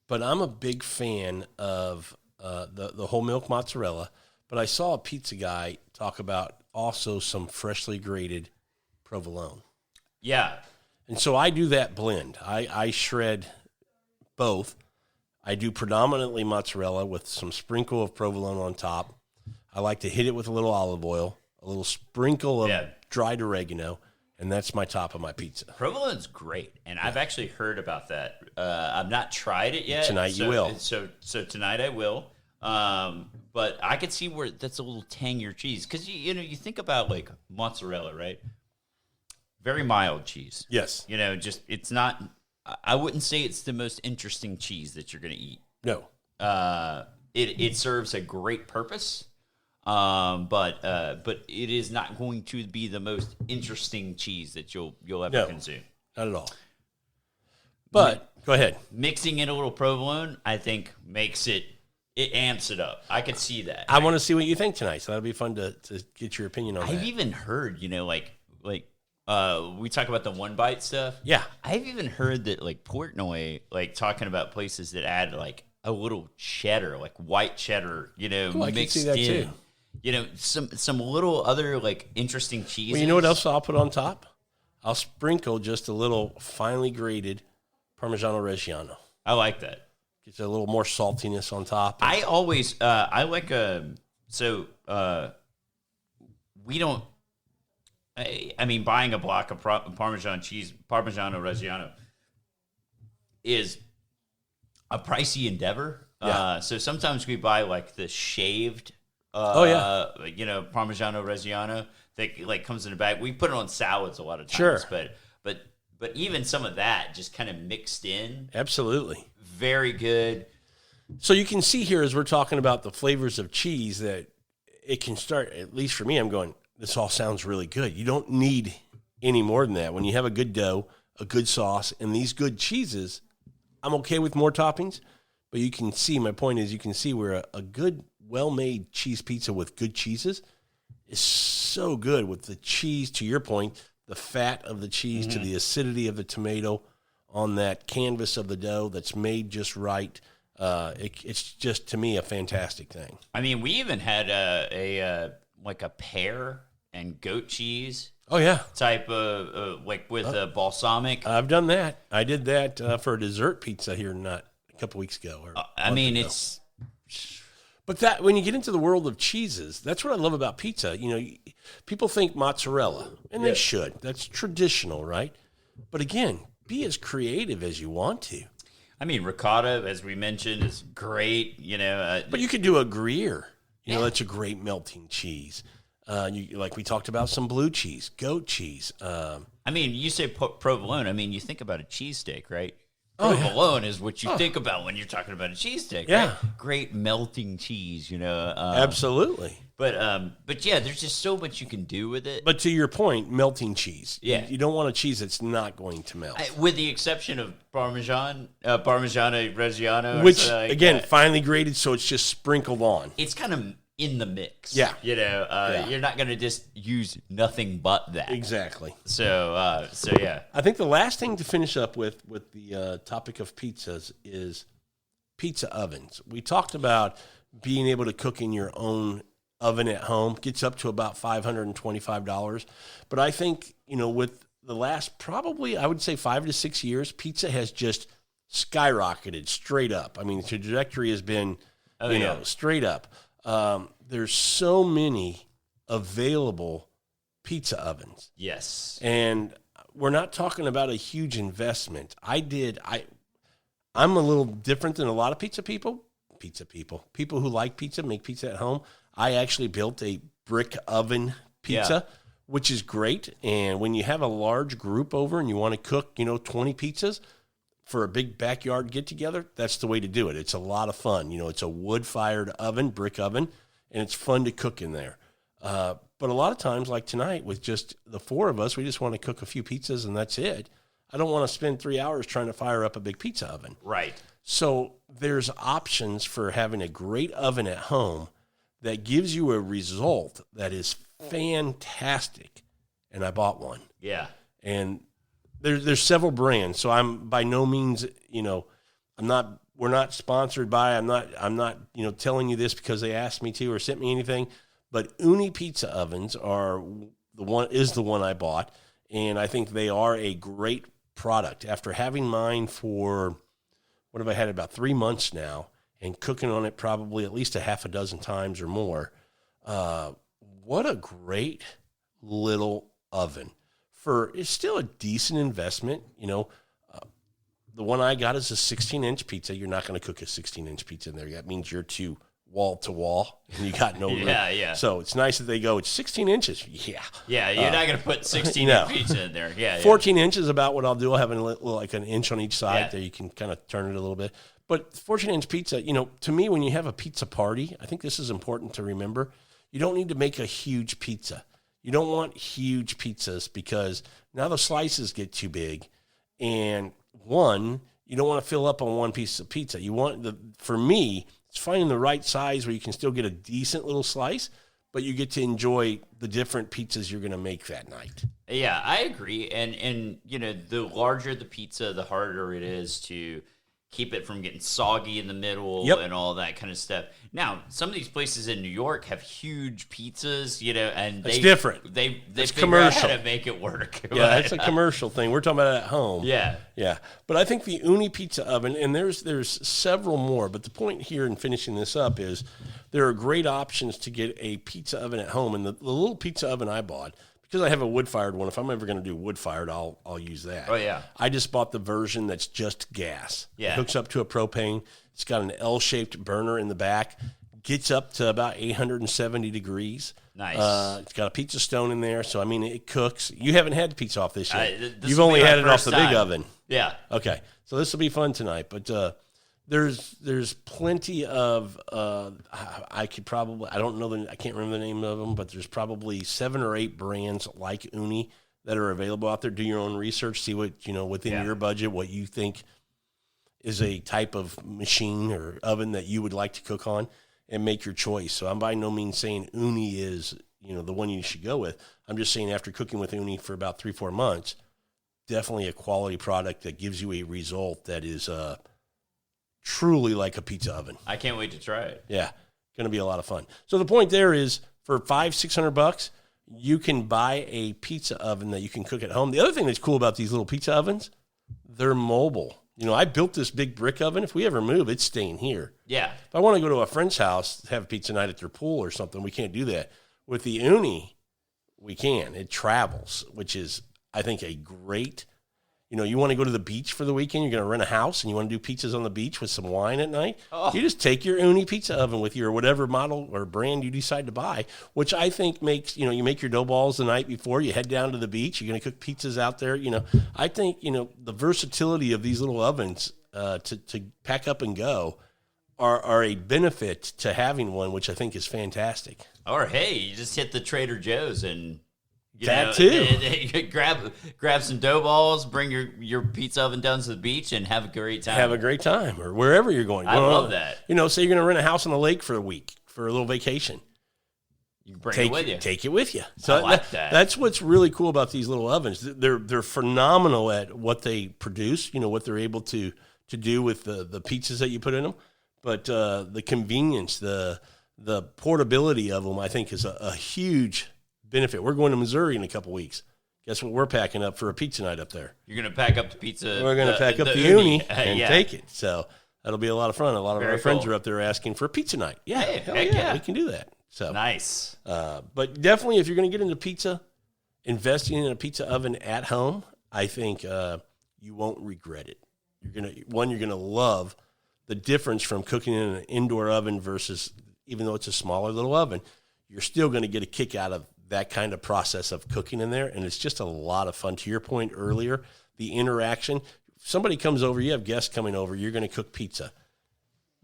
But I'm a big fan of the whole milk mozzarella. But I saw a pizza guy talk about also some freshly grated provolone.
Yeah.
And so I do that blend. I shred both. I do predominantly mozzarella with some sprinkle of provolone on top. I like to hit it with a little olive oil, a little sprinkle of dried oregano, and that's my top of my pizza.
Provolone's great, and I've actually heard about that. I've not tried it yet.
Tonight you will.
So tonight I will. But I could see where that's a little tangier cheese because you think about like mozzarella, right? Very mild cheese.
Yes.
Just it's not. I wouldn't say it's the most interesting cheese that you're going to eat.
No.
It serves a great purpose. but it is not going to be the most interesting cheese that you'll ever consume.
Not at all. But go ahead.
Mixing in a little provolone, I think, makes it amps it up. I could see that.
I want to see what you think tonight, so that'll be fun to get your opinion on that.
I've even heard, like we talk about the one bite stuff.
Yeah.
I've even heard that like Portnoy, like talking about places that add like a little cheddar, like white cheddar,
I
mixed
can see that
in.
Too.
Some little other like interesting cheeses.
Well, you know what else I'll put on top? I'll sprinkle just a little finely grated Parmigiano Reggiano.
I like that.
Gets a little more saltiness on top.
I always I like we don't. I mean, buying a block of Parmesan cheese, Parmigiano Reggiano, is a pricey endeavor.
Yeah.
So sometimes we buy like the shaved, Parmigiano Reggiano that like comes in a bag. We put it on salads a lot of times,
sure.
But even some of that just kind of mixed in.
Absolutely.
Very good.
So you can see here as we're talking about the flavors of cheese that it can start, at least for me, I'm going, this all sounds really good. You don't need any more than that. When you have a good dough, a good sauce, and these good cheeses, I'm okay with more toppings. But you can see, my point is, you can see where a good, well-made cheese pizza with good cheeses is so good with the cheese, to your point, the fat of the cheese to the acidity of the tomato on that canvas of the dough that's made just right. It's just, to me, a fantastic thing.
I mean, we even had a pear and goat cheese.
Oh, yeah.
Type of, like with balsamic.
I've done that. I did that for a dessert pizza here a couple weeks ago.
It's...
But that when you get into the world of cheeses, that's what I love about pizza. People think mozzarella, and they should. That's traditional, right? But again, be as creative as you want to.
I mean, ricotta, as we mentioned, is great.
But you could do a Gruyere. That's a great melting cheese. Like we talked about, some blue cheese, goat cheese.
I mean, you say provolone. I mean, you think about a cheesesteak, right? Provolone is what you think about when you're talking about a cheesesteak.
Yeah,
right? Great melting cheese.
Absolutely.
But yeah, there's just so much you can do with it.
But to your point, melting cheese.
Yeah,
you don't want a cheese that's not going to melt.
With the exception of Parmigiano Reggiano,
which again, finely grated, so it's just sprinkled on.
It's kind of in the mix.
Yeah.
You're not going to just use nothing but that.
Exactly.
So yeah.
I think the last thing to finish up with the topic of pizzas is pizza ovens. We talked about being able to cook in your own oven at home. Gets up to about $525. But I think, with the last probably, I would say 5 to 6 years, pizza has just skyrocketed straight up. I mean, the trajectory has been, straight up. There's so many available pizza ovens.
Yes.
And we're not talking about a huge investment. I'm a little different than a lot of people who like pizza, make pizza at home. I actually built a brick oven pizza, which is great. And when you have a large group over and you want to cook, 20 pizzas, for a big backyard get-together, that's the way to do it. It's a lot of fun. It's a wood-fired oven, brick oven, and it's fun to cook in there. But a lot of times, like tonight, with just the 4 of us, we just want to cook a few pizzas, and that's it. I don't want to spend 3 hours trying to fire up a big pizza oven.
Right.
So there's options for having a great oven at home that gives you a result that is fantastic. And I bought one.
Yeah.
And there's several brands, so I'm by no means, we're not sponsored by, I'm not telling you this because they asked me to or sent me anything, but Uni pizza ovens are the one I bought, and I think they are a great product. After having mine for, what have I had, about 3 months now, and cooking on it probably at least a half a dozen times or more, what a great little oven. It's still a decent investment. The one I got is a 16-inch pizza. You're not going to cook a 16-inch pizza in there. That means you're too wall to wall, and you got no room.
Yeah.
So it's nice that they go, it's 16 inches. Yeah.
Yeah, you're not going to put 16-inch pizza in there. Yeah.
14 inches is about what I'll do. I'll have like an inch on each side that you can kind of turn it a little bit. But 14-inch pizza, to me, when you have a pizza party, I think this is important to remember. you don't need to make a huge pizza. You don't want huge pizzas because now the slices get too big. And one, you don't want to fill up on one piece of pizza. You want for me, it's finding the right size where you can still get a decent little slice, but you get to enjoy the different pizzas you're going to make that night.
Yeah, I agree. And the larger the pizza, the harder it is to keep it from getting soggy in the middle and all that kind of stuff. Now, some of these places in New York have huge pizzas, and
it's different.
They
it's
figure
commercial.
out how to make it work.
Yeah, that's a commercial thing. We're talking about at home.
Yeah.
Yeah. But I think the Ooni pizza oven, and there's several more, but the point here in finishing this up is there are great options to get a pizza oven at home. And the little pizza oven I bought, because I have a wood-fired one, if I'm ever going to do wood-fired, I'll use that.
Oh, yeah.
I just bought the version that's just gas.
Yeah.
It hooks up to a propane. It's got an L-shaped burner in the back. Gets up to about 870 degrees.
Nice.
It's got a pizza stone in there, so, I mean, it cooks. You haven't had pizza off this yet. You've
will
only had it off the big oven.
Yeah.
Okay. So this will be fun tonight. But there's plenty of I can't remember the name of them, but there's probably 7 or 8 brands like Ooni that are available out there. Do your own research, see what within your budget, what you think is a type of machine or oven that you would like to cook on, and make your choice. So I'm by no means saying Ooni is the one you should go with. I'm just saying after cooking with Ooni for about 3-4 months, definitely a quality product that gives you a result that is truly like a pizza oven.
I can't wait to try it.
Yeah, going to be a lot of fun. So the point there is for $500-$600, you can buy a pizza oven that you can cook at home. The other thing that's cool about these little pizza ovens, they're mobile. I built this big brick oven. If we ever move, it's staying here.
Yeah.
If I want to go to a friend's house, have pizza night at their pool or something, we can't do that. With the Ooni, we can. It travels, which is, I think, a great. You want to go to the beach for the weekend, you're going to rent a house, and you want to do pizzas on the beach with some wine at night, You just take your Ooni pizza oven with you or whatever model or brand you decide to buy, which I think makes, you make your dough balls the night before, you head down to the beach, you're going to cook pizzas out there. I think, the versatility of these little ovens to pack up and go are a benefit to having one, which I think is fantastic.
Or, hey, you just hit the Trader Joe's and...
too.
Grab some dough balls, bring your pizza oven down to the beach, and have a great time.
Have a great time, or wherever you're going.
I love that.
Say you're going to rent a house on the lake for a week for a little vacation.
You can bring it with you.
Take it with you. So
I like that.
That's what's really cool about these little ovens. They're phenomenal at what they produce. What they're able to do with the pizzas that you put in them. But the convenience, the portability of them, I think, is a huge benefit. We're going to Missouri in a couple weeks. Guess what we're packing up for a pizza night up there?
You're going to pack up the pizza.
We're going to pack up the Ooni and take it. So that'll be a lot of fun. A lot of our friends are up there asking for a pizza night. Yeah,
heck yeah,
we can do that. So
nice.
But definitely, if you're going to get into pizza, investing in a pizza oven at home, I think you won't regret it. You're going to love the difference from cooking in an indoor oven versus, even though it's a smaller little oven, you're still going to get a kick out of that kind of process of cooking in there. And it's just a lot of fun. To your point earlier, the interaction, somebody comes over, you have guests coming over, you're going to cook pizza.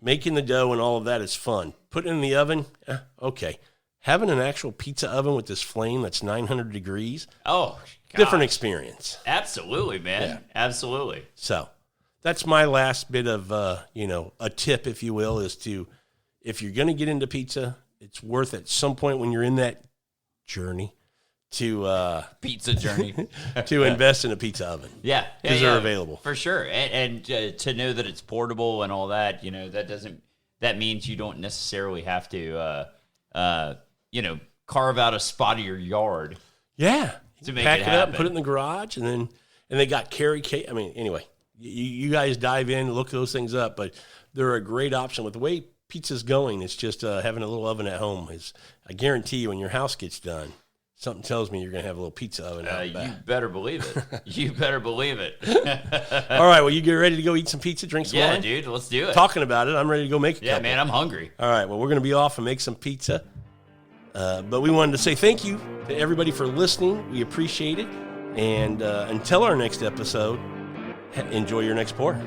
Making the dough and all of that is fun. Put it in the oven, okay. Having an actual pizza oven with this flame that's 900 degrees, different experience.
Absolutely, man. Yeah. Absolutely.
So that's my last bit of, a tip, if you will, is to, if you're going to get into pizza, it's worth at some point when you're in that journey to
pizza journey
to invest in a pizza oven.
Yeah,
because they're available
for sure, and to know that it's portable and all that. That means you don't necessarily have to carve out a spot of your yard.
Yeah,
to make
pack
it
up, put it in the garage, and they got carry case. I mean, anyway, you guys dive in, look those things up, but they're a great option with the way pizza's going. It's just having a little oven at home is. I guarantee you, when your house gets done, something tells me you're going to have a little pizza oven out back.
You better believe it. You better believe it.
All right, well, you get ready to go eat some pizza, drink some wine?
Yeah, dude, let's do it.
Talking about it, I'm ready to go make a couple.
Yeah, man, I'm hungry.
All right, well, we're going to be off and make some pizza. But we wanted to say thank you to everybody for listening. We appreciate it. And until our next episode, enjoy your next pour.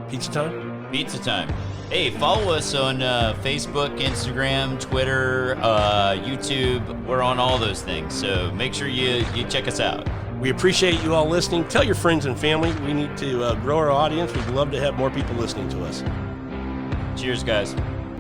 Pizza time?
Pizza time. Hey, follow us on Facebook, Instagram, Twitter, YouTube. We're on all those things, so make sure you check us out.
We appreciate you all listening. Tell your friends and family. We need to grow our audience. We'd love to have more people listening to us.
Cheers, guys.